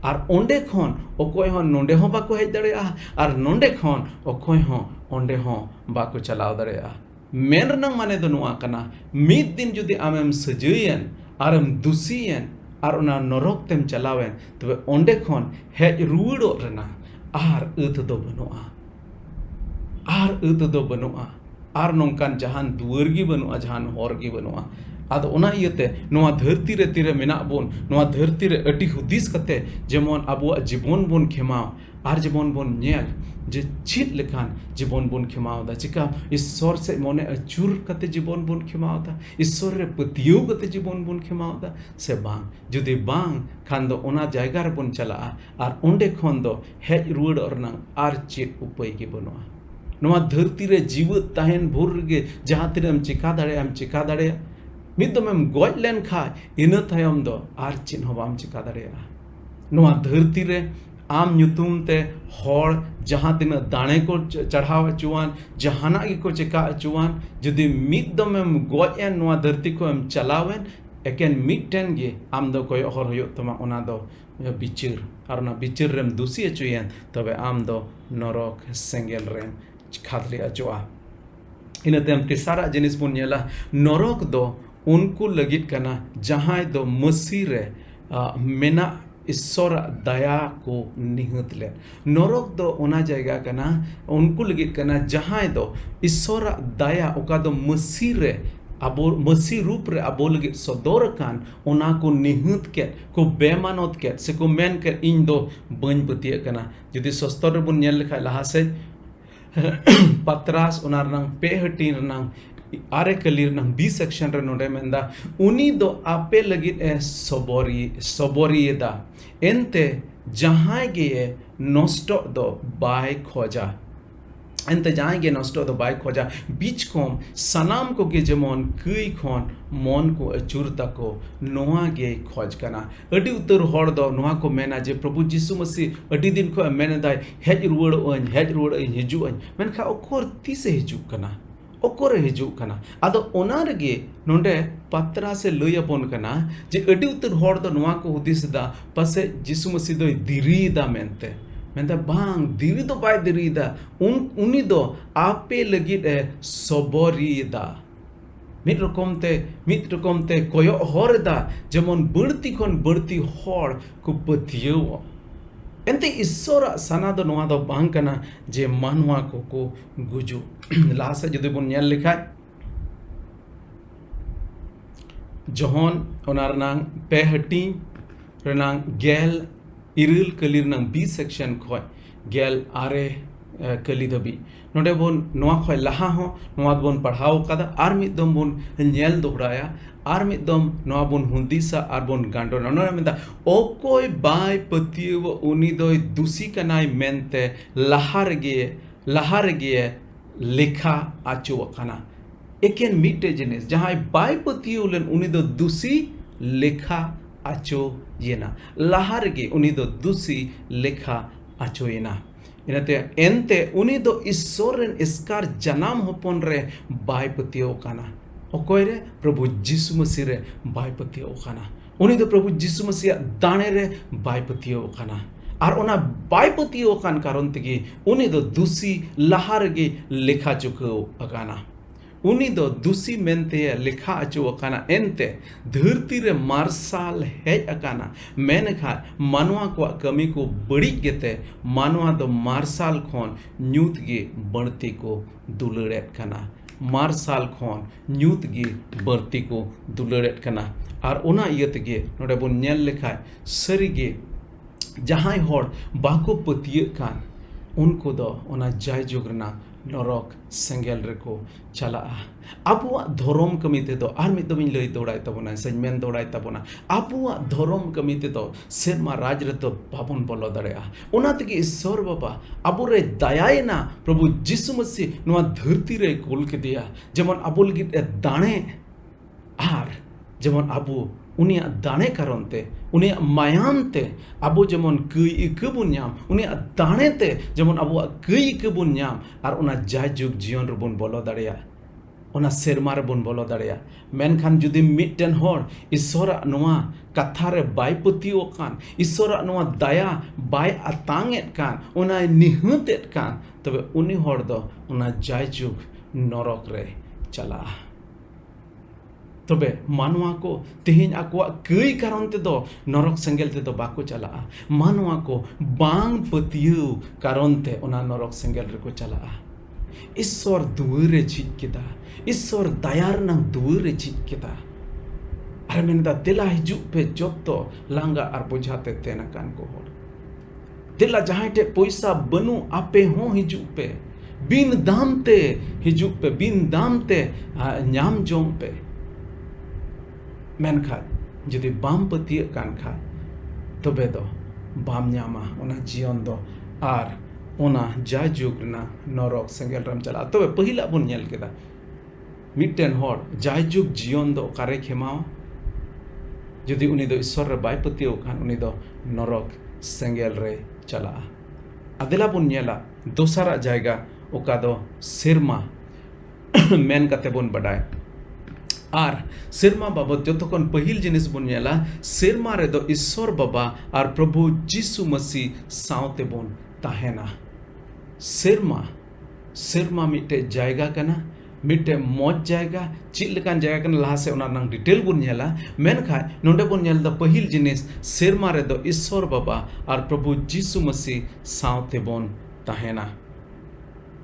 ᱟᱨ ᱚᱸᱰᱮ ᱠᱷᱚᱱ ᱚᱠᱚᱭ ᱦᱚᱸ ᱱᱚᱰᱮ ᱦᱚᱸ ᱵᱟᱠᱚ ᱦᱮᱡ ᱫᱟᱲᱮᱭᱟᱜᱼᱟ ᱟᱨ ᱱᱚᱰᱮ ᱠᱷᱚᱱ ᱚᱠᱚᱭ ᱦᱚᱸ ᱚᱸᱰᱮ ᱦᱚᱸ ᱵᱟᱠᱚ ᱪᱟᱞᱟᱣ ᱫᱟᱲᱮᱭᱟᱜᱼᱟ ᱢᱮᱱ ᱨᱮᱱᱟᱜ ᱢᱟᱱᱮ ᱫᱚ ᱱᱚᱣᱟ ᱠᱟᱱᱟ ᱢᱤᱫ ᱫᱤᱱ ᱡᱩᱫᱤ ᱟᱢᱮᱢ ᱥᱟᱹᱡᱟᱹᱭᱮᱱ ᱟᱨᱮᱢ ᱫᱩᱥᱤᱭᱮᱱ ᱟᱨ ᱚᱱᱟ ᱱᱚᱨᱚᱠ ᱛᱮᱢ ᱪᱟᱞᱟᱣᱮᱱ ᱛᱚᱵᱮ ᱚᱸᱰᱮ ᱠᱷᱚᱱ ᱦᱮᱡ ᱨᱩᱣᱟᱹᱲᱚᱜ ᱨᱮᱱᱟᱜ ᱟᱨ ᱟᱹᱛ ᱫᱚ ᱵᱟᱹᱱᱩᱜᱼᱟ ᱟᱨ ᱟᱹᱛ ᱫᱚ ᱵᱟᱹᱱᱩᱜᱼᱟ ᱟᱨ ᱱᱚᱝᱠᱟन ᱡᱟᱦᱟᱱ ᱫᱩᱣᱟᱹᱨ ᱜᱮ ᱵᱟᱹᱱᱩᱜᱼᱟ ᱡᱟᱦᱟᱱ ᱦᱚᱨ ᱜᱮ ᱵᱟᱹᱱᱩᱜᱼᱟ ᱟᱫᱚ ᱚᱱᱟ ᱤᱭᱟᱹᱛᱮ ᱱᱚᱣᱟ ᱫᱷᱟᱹᱨᱛᱤ ᱨᱮ ᱛᱤᱨᱮ ᱢᱮᱱᱟᱜ ᱵᱚᱱ ᱱᱚᱣᱟ ᱫᱷᱟᱹᱨᱛᱤ ᱨᱮ ᱟᱹᱰᱤ ᱦᱩᱫᱤᱥ ᱠᱟᱛᱮ ᱡᱮᱢᱚᱱ ᱟᱵᱚᱣᱟᱜ ᱡᱤᱵᱚᱱ ᱵᱚᱱ ᱠᱷᱮᱢᱟᱣ ᱟᱨ ᱡᱮᱢᱚᱱ ᱵᱚᱱ ᱧᱮᱞ ᱡᱮ ᱪᱮᱫ ᱞᱮᱠᱟᱱ ᱡᱤᱵᱚᱱ ᱵᱚᱱ ᱠᱷᱮᱢᱟᱣᱫᱟ ᱪᱤᱠᱟ ᱤᱥᱚᱨ ᱥᱮ ᱢᱚᱱᱮ ᱟᱹᱪᱩᱨ ᱠᱟᱛᱮ ᱡᱤᱵᱚᱱ ᱵᱚᱱ ᱠᱷᱮᱢᱟᱣᱫᱟ ᱤᱥᱚᱨ ᱨᱮ ᱯᱟᱹᱛᱭᱟᱹᱣ ᱠᱟᱛᱮ ᱡᱤᱵᱚᱱ ᱵᱚन ᱠᱷᱮᱢᱟᱣᱫᱟ ᱥᱮ ᱵᱟᱝ ᱡᱩᱫᱤ ᱵᱟᱝ ᱠᱷᱟᱱ ᱫᱚ ᱚᱱᱟ ᱡᱟᱭᱜᱟ ᱨᱮᱵᱚᱱ ᱪᱟᱞᱟᱜᱼᱟ ᱟᱨ ᱚᱸᱰᱮ ᱠᱷᱚᱱ ᱫᱚ ᱦᱮᱡ ᱨᱩᱣᱟᱹᱲᱚᱜ ᱨᱮᱱᱟᱜ ᱟᱨ ᱪᱮᱫ ᱩᱯᱟᱹᱭ ᱜᱮ ᱵᱟᱹᱱᱩᱜᱼᱟ ᱱᱚᱣᱟ ᱫᱷᱟᱹᱨᱛᱤ ᱨᱮ ᱡᱤᱣᱮᱫ ᱛᱟᱦᱮᱱ ᱵᱷᱳᱨ ᱨᱮᱜᱮ ᱡᱟᱦᱟᱸ ᱛᱤᱱᱟᱹᱜ ᱮᱢ ᱪᱤᱠᱟ ᱫᱟᱲᱮᱭᱟᱜᱼᱟ ᱢᱤᱫ ᱫᱚᱢᱮᱢ ᱜᱚᱡ ᱞᱮᱱ ᱠᱷᱟᱡ ᱤᱱᱟᱹ ᱛᱟᱭᱚᱢ ᱫᱚ ᱟᱨ ᱪᱮᱫ ᱦᱚᱸ ᱵᱟᱢ ᱪᱤᱠᱟ ᱫᱟᱲᱮᱭᱟᱜᱼᱟ ᱱᱚᱣᱟ ᱫᱷᱟᱹᱨᱛᱤ ᱨᱮ ᱟᱢ ᱧᱩᱛᱩᱢ ᱛᱮ ᱦᱚᱲ ᱡᱟᱦᱟᱸ ᱛᱤᱱᱟᱹᱜ ᱫᱟᱲᱮ ᱠᱚ ᱪᱟᱲᱦᱟᱣ ᱦᱚᱪᱚᱣᱟᱱ ᱡᱟᱦᱟᱱᱟᱜ ᱜᱮᱠᱚ ᱪᱤᱠᱟ ᱦᱚᱪᱚᱣᱟᱱ ᱡᱩᱫᱤ ᱢᱤᱫ ᱫᱚᱢᱮᱢ ᱜᱚᱡ ᱮᱱ ᱱᱚᱣᱟ ᱫᱷᱟᱹᱨᱛᱤ ᱠᱷᱚᱱ ᱮᱢ ᱪᱟᱞᱟᱣᱮᱱ ᱮᱠᱮᱱ ᱢᱤᱫᱴᱮᱱ ᱜᱮ ᱟᱢ ᱫᱚ ᱠᱚᱭᱚᱜ ᱦᱚᱨ ᱦᱩᱭᱩᱜ ᱛᱟᱢᱟ ᱚᱱᱟ ᱫᱚ ᱵᱤᱪᱟᱹᱨ ᱟᱨ ᱚᱱᱟ ᱵᱤᱪᱟᱹᱨ ᱨᱮᱢ ᱫᱩᱥᱤ ᱦᱚᱪᱚᱭᱮᱱ ᱛᱚᱵᱮ ᱟᱢ ᱫᱚ ᱱᱚᱨᱚᱠ ᱥᱮᱸᱜᱮᱞ ᱨᱮᱢ ᱠᱷᱟᱫᱽᱞᱮ ᱦᱚᱪᱚᱜᱼᱟ ᱤᱱᱟᱹ ᱛᱟᱭᱚᱢ ᱛᱮᱥᱟᱨᱟᱜ ᱡᱤᱱᱤᱥ ᱵᱚᱱ ᱧᱮᱞᱟ ᱱᱚᱨᱚᱠ ᱫᱚ उनको लगित कना जहां दो मसीरे मेना ईश्वराग दाया को निहत ले नरक दो ओना जायगा कना उनको लगित कना जहां दो ईश्वराग दाया ओका दो मसीरे आबो मसी रूप रे आबो लगित सदर कान ओना को निहत के को बेमानत के से को मेन के इन दो बन पतिया कना यदि सस्तर बन नेल लेखा लहा से पत्रास ओना रंग पेहटी रंग आरे कलीर नंग बी सेक्शन रे नोडे मेंदा उनी दो आपे लगित ए सबोरियदा एंते जहां गे नष्ट दो बाय खोजा एंते जहां गे नष्ट दो बाय खोजा बीच कोम सनाम को गे जेमन कई खोन मन को अचुरता को नोआ गे खोज कना अडी उतर हर दो नोआ को मेना जे प्रभु जीसु मसीह अडी दिन को मेने दाय हेज रुवड़ हिजु मेनखा ओकर तीसे हिजु कना ओकोरे हिजु कना आदो ओना रेगे नोंडे पत्रा से लयबोन कना जे अडी उतर हर दो नोआ को हुदिसदा पासे जीसु मसीह दो दिरीदा मेनते बांग दिरी दो बाय दिरीदा उनी दो आपे लगित ए सबोरीदा मित रकम ते कोयो हरदा जेमन बड़ती खन बड़ती हर को पथियो एंते ईश्वर साना दो नोआ दो बांग कना जे मानवा को गुजु लासे जुदि बन नेल लेखा जहन ओना रनांग पे हटी रनांग गेल इरिल कली रनांग बी सेक्शन खय गेल आरे कली दबी नोडे बन नोआ खय लहा हो नोआ बन पढ़ाव कदा आर मिद दम बन नेल दोहराया आर मिद दम नोआ बन हुंदिसा आर बन गांडो नोना मेंदा ओकोय बाय पतियो उनी दोय दुसी कनाय मेनते लहार गे लेखा आचो कना एकेन मिटे जिनिस जहां बाय पतियो लेन उनी दो दुसी लेखा आचो येना लहार गे उनी दो दुसी लेखा आचो येना इनते एंते उनी दो ईश्वर रेन इसकार जनाम होपन रे बाय पतियो काना ओकोय रे प्रभु जीसु मसीह रे बाय पतियो काना उनी दो प्रभु जीसु मसीह दाणे रे बाय पतियो काना आर ओना बाय पतियो कान कारण तेगी उनी दो दुसी लहार गे लेखा चुको अकाना उनी दो दुसी मेनते लेखा अचो अकाना एंते धरती रे मार्शाल हेज अकाना मेनखा मानवा को कमी को बड़ी गेते मानवा दो मार्शाल खोन न्यूत गे बढ़ती को दुलड़ेत कना मार्साल खन ᱧᱩᱛ ᱜᱮ ᱵᱟᱹᱲᱛᱤ ᱠᱚ ᱫᱩᱞᱟᱹᱲᱮᱫ ᱠᱟᱱᱟ ᱟᱨ ᱚᱱᱟ ᱤᱭᱟᱹ ᱛᱮᱜᱮ ᱱᱚᱰᱮ ᱵᱚᱱ ᱧᱮᱞ ᱞᱮᱠᱷᱟᱡ ᱥᱟᱹᱨᱤᱜᱮ ᱡᱟᱦᱟᱸᱭ ᱦᱚᱲ ᱵᱟᱠᱚ ᱯᱟᱹᱛᱭᱟᱹᱜ ᱠᱟᱱ उनको दो ओना जायजुग रना नरक सेंगेल रेको चला आबुआ धर्म कमिते दो आर मिद दमिन लई दौड़ाय तबना सेजमेन दौड़ाय तबना आबुआ धर्म कमिते दो सेरमा राज रे तो बाबन बोलो दड़ेया ओना तगे ईश्वर बाबा आबुरे दयायना प्रभु जिसु मसीह नोआ धरती रे कोल के दिया जेमन आबु लगित दाणे आर जेमन आबु उनिया दाणे कारणते उनिया मायाम ते आबो जेमन कई इकबुन नाम उनिया दाणे ते जेमन आबो कई इकबुन नाम आर उना जायजुग जीवन रबुन बोलो दाड़िया उना सेरमा रबुन बोलो दाड़िया मेनखान जुदि मिट्टन होर ईश्वरा नोआ कथा रे बाय पतियो कान ईश्वरा नोआ दया बाय अतांगेत कान उना निहतेत कान तबे उनी होर दो उना जायजुग नरक रे चला तबे मानवा को तेहिन आकुआ कई कारण ते दो नरक सेंगेल ते दो बाको चला मानवा को बांग पतियु कारण ते उना नरक सेंगेल रे को चला ईश्वर दुरे झिक केदा ईश्वर दयार ना दुरे झिक केदा अरे मेनदा दिला हिजु पे जोतो लांगा आर बुझाते तेना कान को होर दिला जहां ते पैसा बनु आपे हो हिजु पे बिन दाम ते हिजु पे बिन दाम ते ᱧᱟᱢ जों पे मेनखा जुदी बाम पतिय कान खा तबे दो बाम ᱧᱟᱢᱟ ओना जीवन दो आर ओना जायजुग ना नरक सेंगेल रम चला तबे पहिला बुन नेल केदा मिट्टन होर जायजुग जीवन दो कारे खेमाओ जुदी उनी दो ईश्वर रे बाय पतिय कान उनी दो नरक सेंगेल रे चला अदेला बुन नेला दोसरा जायगा ओका दो सेरमा मेन कते बुन बडाय आर सेरमा बाबत जोतोखन पहिल जिनिस बुन नेला सेरमा रे दो ईश्वर बाबा आर प्रभु जिसु मसीह सावते बुन ताहेना सेरमा मिटे जायगा कना मिटे मौज जायगा चिल लेकान जायगा कना लहा से ओना नंग डिटेल बुन नेला मेनखा नोंडे बुन नेल द पहिल जिनिस सेरमा रे दो ईश्वर बाबा आर प्रभु जिसु मसीह सावते बुन ताहेना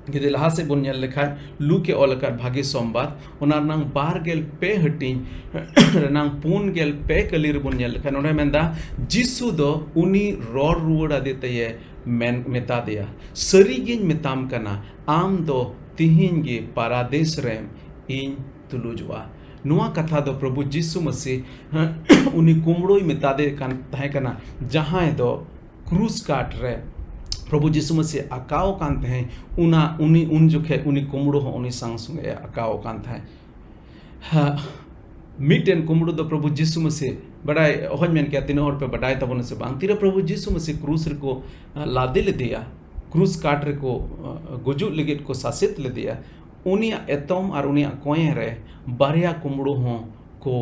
जुदी लहा से बुन नेल लेखा लू के ओलकार भागी सोमबार ओना नंग 12 हटिंग रनांग 5 कलिर बुन नेल लेखा नोंडे मेंदा जिसु दो उनी रोड रुवड़ आदिते ये मेन मेता दिया सरी गिन मेताम कना आम दो तिहिन गे पारादेश रेम इन तुलुजवा नुआ कथा दो प्रभु जिसु मसीह उनी कुमड़ोई मेता दे कान ताहे कना जहां दो क्रूस काट रे प्रभु जिसु मसीह अकाओ कान थे उना उनी उन जुखे उनी कुमड़ो हो उनी संग संगे अकाओ कान थे मिट्टन कुमड़ो दो प्रभु जिसु मसीह बड़ाई होज मेन क्या तीनों और पे बड़ाई तब उनसे बांग तीरा प्रभु जिसु मसीह क्रूस रे को लादे ले दिया क्रूस काट रे को गुजु लिगिट को सासित ले दिया उनिया एतम और उनिया कोये रे बारिया कुमड़ो हो को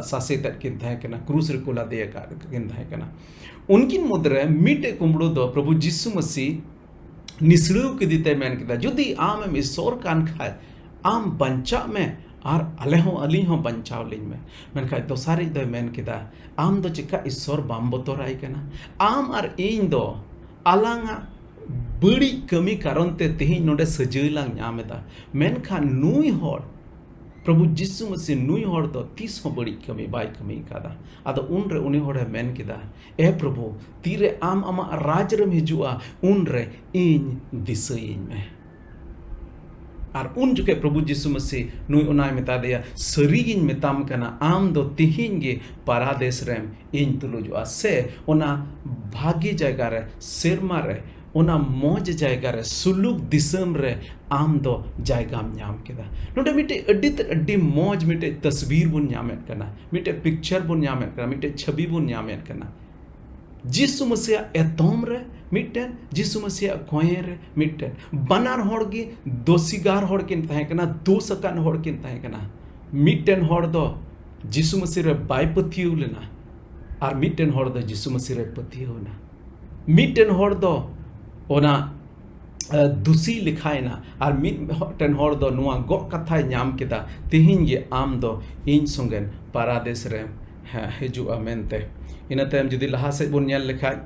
सासित किन थे कना क्रूस रे को लादे किन थे कना उनकिन मुद्रे मिटे कुमड़ो दो प्रभु जिसु मसीह निसड़ू के दीते मेन किदा जुदी आम में ईश्वर कान खाए आम बंचा में आर अले हो अली हो बंचाव लिन में मेनखा दोसारी दो मेन किदा आम दो चिका ईश्वर बाम बतोराई कना आम आर इन दो आलांगा बड़ी कमी कारण ते तेही नोडे सजैलांग ᱧᱟᱢᱮᱫᱟ मेनखा नुई होर प्रभु जिसु मसीह नुई होर दो 30 हो बड़ी कमी बाय कमी कादा आदो उन रे उनी होरे मेन किदा ए प्रभु तीरे आम अमा राज रम हिजुआ उन रे इन दिसईन में आर उन जुके प्रभु जिसु मसीह नुई उनाय मेता दिया सरीगिन मेताम कना आम दो तिहिन गे पारादेश रेम इन तुलुजुआ से ओना भागी जायगा रे सेरमा रे ओना मौज जायगा रे सुलुक दिसम रे आम दो जायगाम ᱧᱟᱢ केदा नोडे मिटे अड्डी मौज मिटे तस्वीर बुन ᱧᱟᱢᱮᱫ कना मिटे पिक्चर बुन ᱧᱟᱢᱮᱫ कना मिटे छवि बुन ᱧामेत कना जिसु मसीह एतोम रे मिट्टन जिसु मसीह कोये रे मिट्टन बनार होड़ गे दोषीगार होड़ किन ताहे कना दोषकान होड़ किन ताहे कना मिट्टन होड़ दो जिसु मसीह रे बाय पतियु लेना आर मिट्टन होड़ दो जिसु मसीह रे पतियु ना मिट्टन होड़ दो ओना दुसी लिखायना आर मिट्टन होड़ दो नुआ गो कथाय ᱧᱟᱢ केदा तिहिन गे आम दो इन संगेन पारादेश रे हिजुआ मेनते इन तायम जुदी लहा से बुन nail लेखाय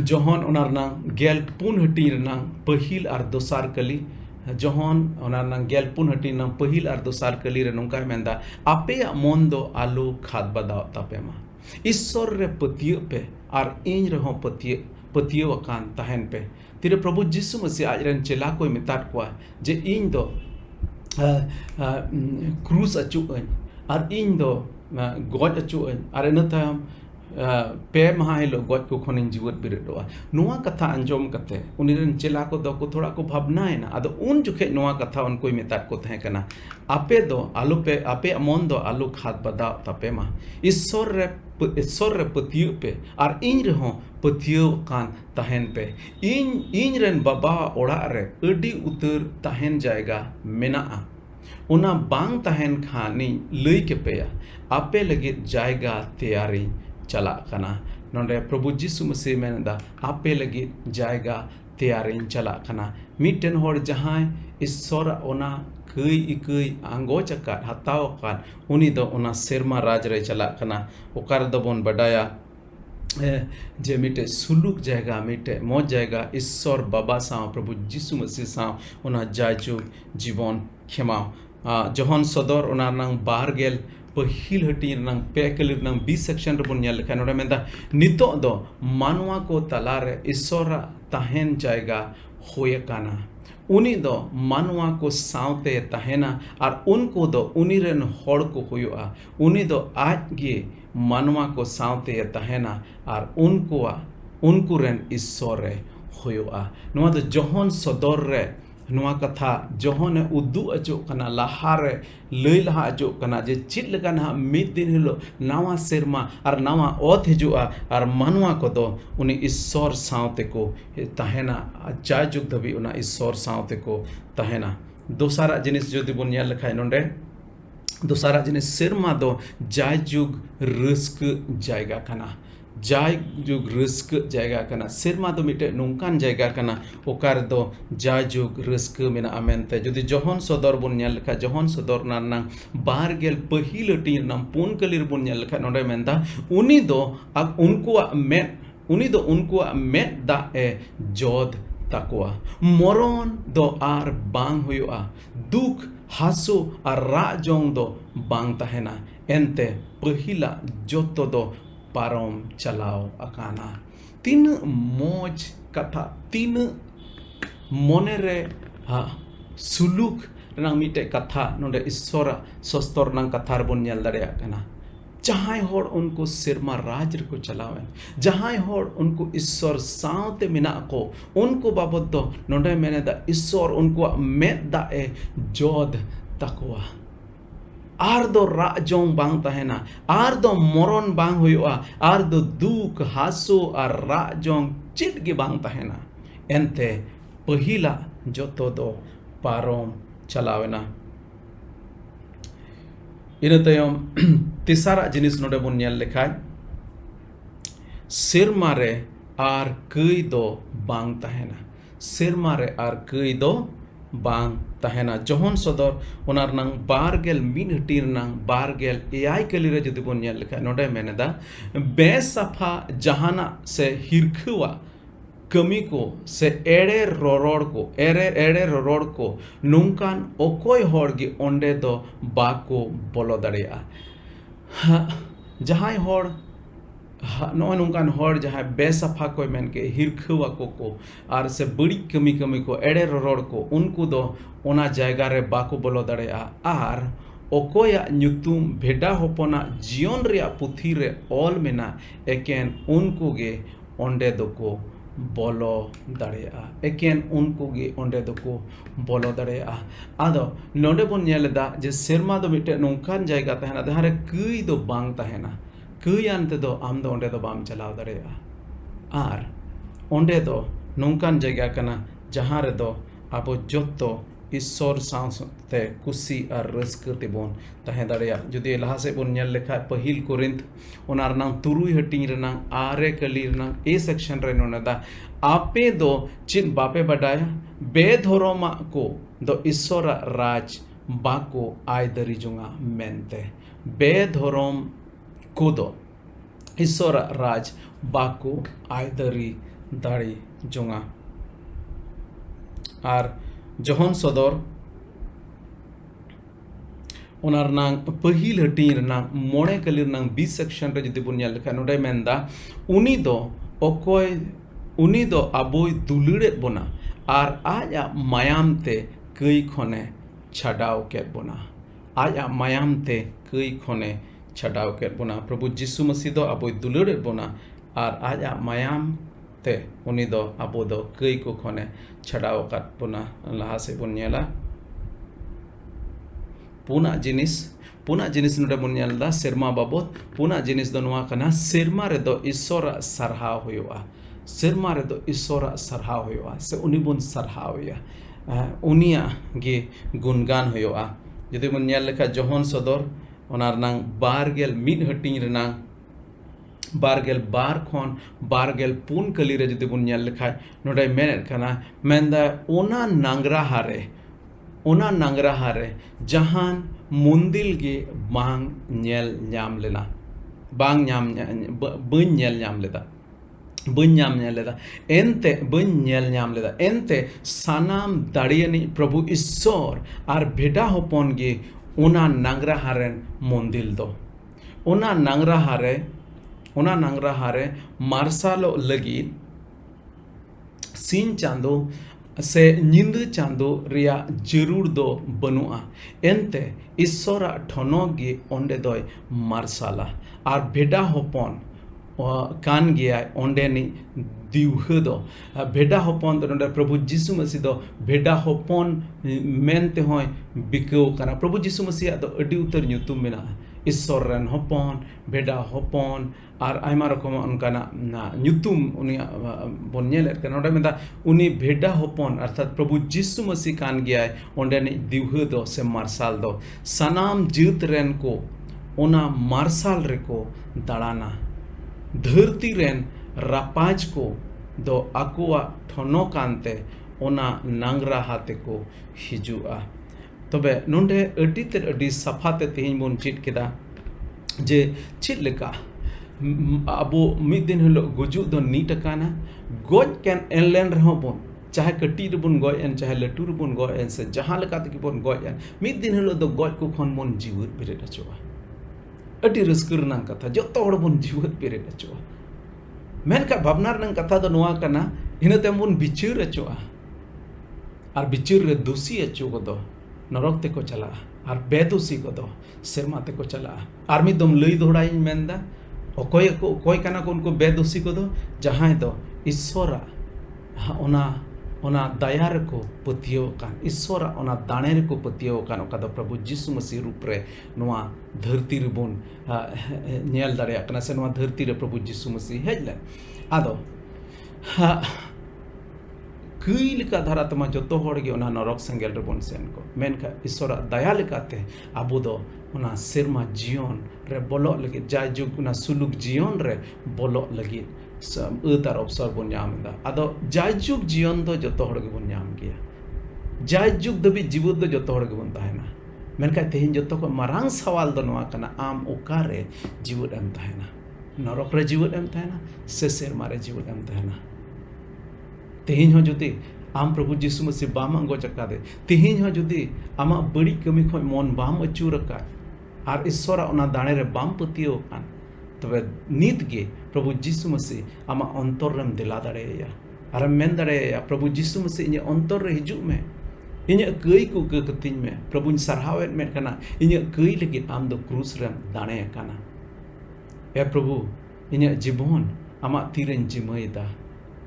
Johon onarnang gel pun hati renang pahil ar dosar kali Johon onarnang gel pun hati nang pahil ar dosar kali re nongkai menda ape mondo alu khat badao tapema Isor re patiyo pe ar in rehon patiyo akan tahen pe tire Probhu Jisu Masi ajren chela koi metat kwa je in do krus acu ar in do God acu ar enata pe maha hilo God ko khonin jiwat birit doa nuwa katha anjom kate uniren chela ko do ko thoda ko bhabna na ado un jukhe nuwa katha on koi metat ko the kana ape do alu pe ape amon do alu khat bada tape ma Isor re patiyo pe ar in rehon patiyo kan tahen pe in ren baba orak re adi utar tahen jaega mena'a una bang tahen khani lei ke pe ape lagit jaega tayari chala kana nonde Probhu Jisu Masi menda ape lagit jaega tayari chala kana mitten hor Jahae Isor ona kai anggo chakat hataw kan uni do ona Serma raj re chala kana okar do bon badaya je mite suluk jaega mite mo jaega Isor baba saw Probhu Jisu Masi saw ona Jaejug Jion khema Johon sodor ona nang bargel pahil hati nang pekalir nang B section rebon nyal lekhan ora menda nito do manwa ko talare Isora tahen jaega hoye kana uni do manwa ko saute tahena ar unko do uniren hor ko hoyoa uni do aj ge manwa ko saute tahena ar unkuren Isore hoyoa noa do Johon sodor re nuwa katha johone udu ajo kana lahare lei laha ajo kana je chit lekan ha mid din hilo nawa serma ar nawa oth hijua ar manwa ko do uni Isor saute ko tahena Jaejug dhabi una Isor saute ko tahena dosara jinis jodi bon nyal lekhai nonde dosara jinis serma do Jaejug risk jaega kana Jaejug risk jaega kana serma do mite nungkan jaega kana okar do Jaejug risk mena amente jodi Johon sodor bun nyal lekha Johon sodor nang bargel pahil ti nam pun kalir bun nyal lekha nonde menta uni do unkuwa met da jod takwa moron do ar bang huyua duk hasu ar rajong do bang tahena ente pahila joto do parom chalao akana tin moj katha tin monere suluk nang mite katha nonde Isora sostor nang kathar bon nyal dareya kana Jahae hor unko Serma raj ko chalawen Jahae hor unko Isor saute mina ko unko babod do nonde meneda Isor unko med da jod takwa ardo rajong bang tahena ardo moron bang huyua ardo duk hasu ar rajong chit gi bang tahena ente pahila joto do parom chalawena ina tayom tisara jinis node bon nyal lekhai Serma re ar kai do bang tahena Serma re ar kai do bang tahena Johon sodor onar nang bargel min hatir nang bargel ai kalire jodi bon nyal lekha node meneda besafa jahana se hirkhwa kami ko se ere rorod ko nungkan okoi hor gi onde do bako bolo dareya Jahae hor no nungkan hor Jahae besafa ko men ke hirkhwa ko ar se badi kami ko ere rorod ko unku do ona jaega re bako bolo dareya ar okoya nyutum bheda hopona Jion ria puthi re ol mena eken unku ge onde do ko bolo dareya eken unku ge onde do ko bolo dareya ado nonde bon nyeleda je Serma do mite nungkan jaega tahena dahare kui do bang tahena kui ante do am do onde do bam chalaw dareya ar onde do nungkan jaega kana jahan re do abo jotto Isor saute kusi ar raskak tebon tahen dareya jodi laha se bon nyal lekha pahil Korinth onar nang turui hating renang are kalir nang a section re nonada ape do chin bape badaya be dhoroma ko do Isora raj bako ai dari junga mente be dhorom ko do Isorak raj baku aydari dari jonga ar johon sodor onar nang pahil hating renang mone kalir nang b section re jodi bun nyel lekhan nodai menda uni do aboy duluret bona ar aja mayam te kai khone chadao ket bona aja mayam te kai khone chadao ket bona Probhu Jisu Masi do aboy duluret bona ar aja mayam te uni do abo do kai ko khone chadao kat bona laha se bun nyela puna jenis node bun nyelda serma babot puna jenis do noa kana serma re do Isora Sarhao hoyoa serma re do Isora Sarhao hoyoa se uni bun sarhao ya unia ge gungan hoyoa jodi bun nyel lekha johon sodor onar nang bargel mid hating renang bargel bar khon bargel pun kali re jodi bun nyel lekha node menet kana menda ona nangra hare jahan mundil ge bang nyel nyam lena bang nyam bun nyel nyam leda ente sanam dariyani Probhu Isor ar bheda hopon ge ona nangra haren mondil do ona nangra hare marsalo lagit sin chando se nyindu chando ria jerur do banua ente Isora thonog ge onde doy marsala ar bheda hopon kan gaya onde ni diuhe do bheda hopon do nonde Probhu Jisu Masi do bheda hopon mente hoy bikeu kana Probhu Jisu Masi do adi utar nyutum mena Isor ren hopon bheda hopon ar aima rokom onkana nyutum uni bon nyelet kana onde menda uni bheda hopon arthat Probhu Jisu Masi kan gaya onde ni diuhe do se marsal do sanam jit ren ko ona marsal reko darana धरती rain रापाज को दो aqua ठनो कांते ओना नांगरा हाते को हिजुआ तबे नोंडे अडी ते अडी सफाते तेहिं बोन चिट केदा जे चिट लेका अबो मिद दिन हलो गुजु दो नीट काना गोज कैन एनलेन रहो बोन चाहे कटी रबुन गोय एन चाहे लटू रबुन गोय एन से जहां लेका तक बोन गोय एन मिद दिन हलो दो गोज को खन बोन जीवर बिरेट अचवा अडी रस्कर नंग कथा जो हड़ बन जीवत पेरेट अचुआ मेनका भावनार नंग कथा दो नोआ कना इनते बन बिचार अचुआ और बिचार रे दोषी अचु को दो नरक ते को चला और बेदोषी को दो सेरमा ते को चला और मिदम लई दोड़ाई मेंदा ओकोय कना को उनको बेदोषी को दो जहां दो ईश्वरा ओना दायार को पतियो कान ईश्वरा ओना दाने को पतियो कान ओका दो Probhu Jisu Masi रूप रे नोआ धरती रे बोन नेल दाड़े कना से नोआ धरती रे Probhu Jisu Masi हेजले आदो कई लेका धारा तमा जतो हड़ गे ओना नरक संगेल रे बोन सेन को मेनका ईश्वरा दया लेकाते आबो दो ओना सेरमा जियोन रे बोलो लगे जायजुग ओना सुलुक जियोन रे बोलो लगे अतार अवसर बन नामदा आदो जायजुग जियोन दो जतो हड़ गे बन नाम गया जायजुग दबी जीवन दो जतो हड़ गे बन ताहेना मेनका तेहिन जतो को मारांग सवाल दो नोआ कना आम ओकारे जीवन एम ताहेना नरक रे जीवन एम ताहेना से सेरमा रे जीवन एम ताहेना तेहिन हो जुदी आम Probhu Jisu Masi बाम अंगो चक्का दे तेहिन हो जुदी आमा बड़ी कमी खो मन बाम अचूर का आर ईश्वरा ओना दाणे रे बाम पतियो कान तबे नीत गे Probhu Jisu Masi आमा अंतर रेम दिला दाड़ेया आर मेन दाड़ेया Probhu Jisu Masi इने अंतर रे हिजुग में इने कई को कतिन में Probhu सरहावे में कना इने कई लगी आम दो क्रूस रेम दाणे काना ए Probhu इने जीवन आमा तीरेन जिमयदा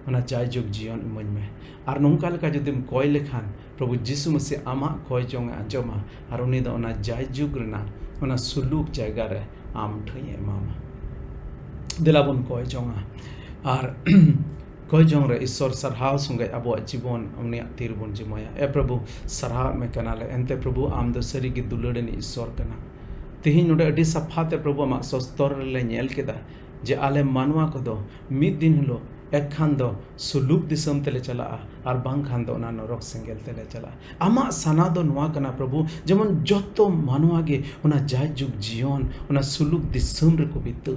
ओना जायजुग जियोन इमन में आर नोंका लेका जुदिम कय लेखान Probhu Jisu Masi आमा कय जोंग आंजमा आर उनी दो ओना जायजुग रेना ओना सुलूक जायगा रे आम ठई एमामा दिलाबन कय जोंगा आर कय जोंग रे ईश्वर सरहाव संगे अबो जीवन उनी तीरबन जिमया ए Probhu सरहाव में कनाले एंते Probhu आम दो सरी गे दुलड़नी ईश्वर कना तेहिन नोडे अडी सफाते Probhu आमा सस्तर ले नेल केदा जे आले मानवा को दो मिद दिन हलो एक खान दो सुलूक दिसम तेले चला और बांग खान दो ना नरक सेंगेल तेले चला आमा सना दो नुआ कना Probhu जेमन जतो मानवा गे ओना जायजुग जियोन ओना सुलूक दिसम रे को बितु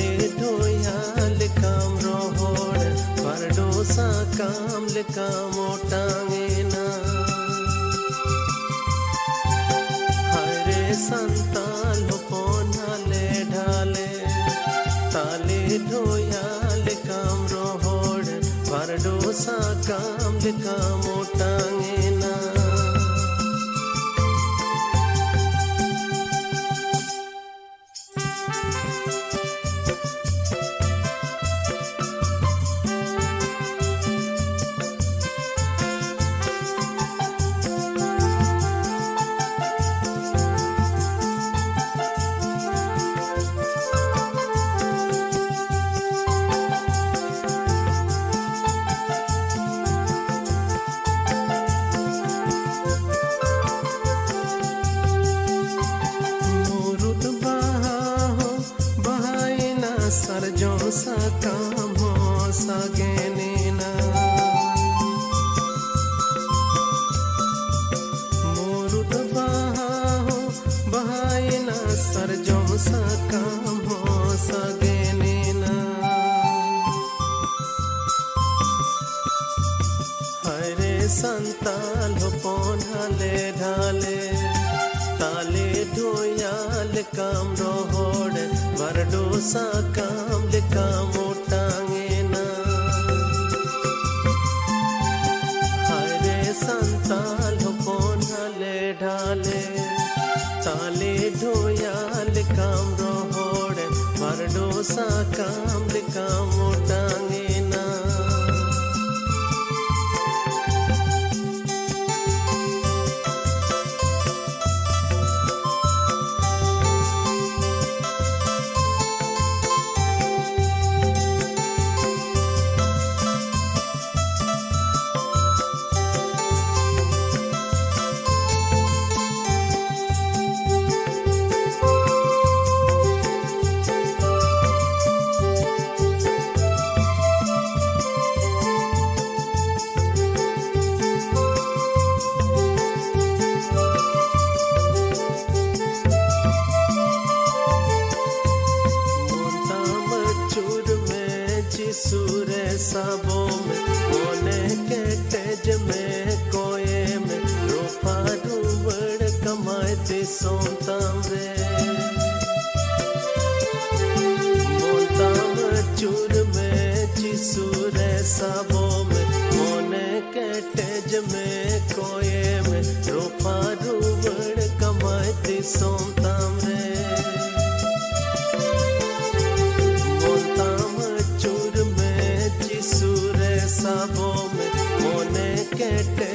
Tale doyal kam rohod pardosa kam le kam otangena Hare santal ponale dhale tale leka motangena Santal hopon hale dhale tale dhoyal kam rohod bardo sa kam le kamotangena hare santal hopon hale dhale tale dhoyal kam rohod bardo sa kam le kamotangena Get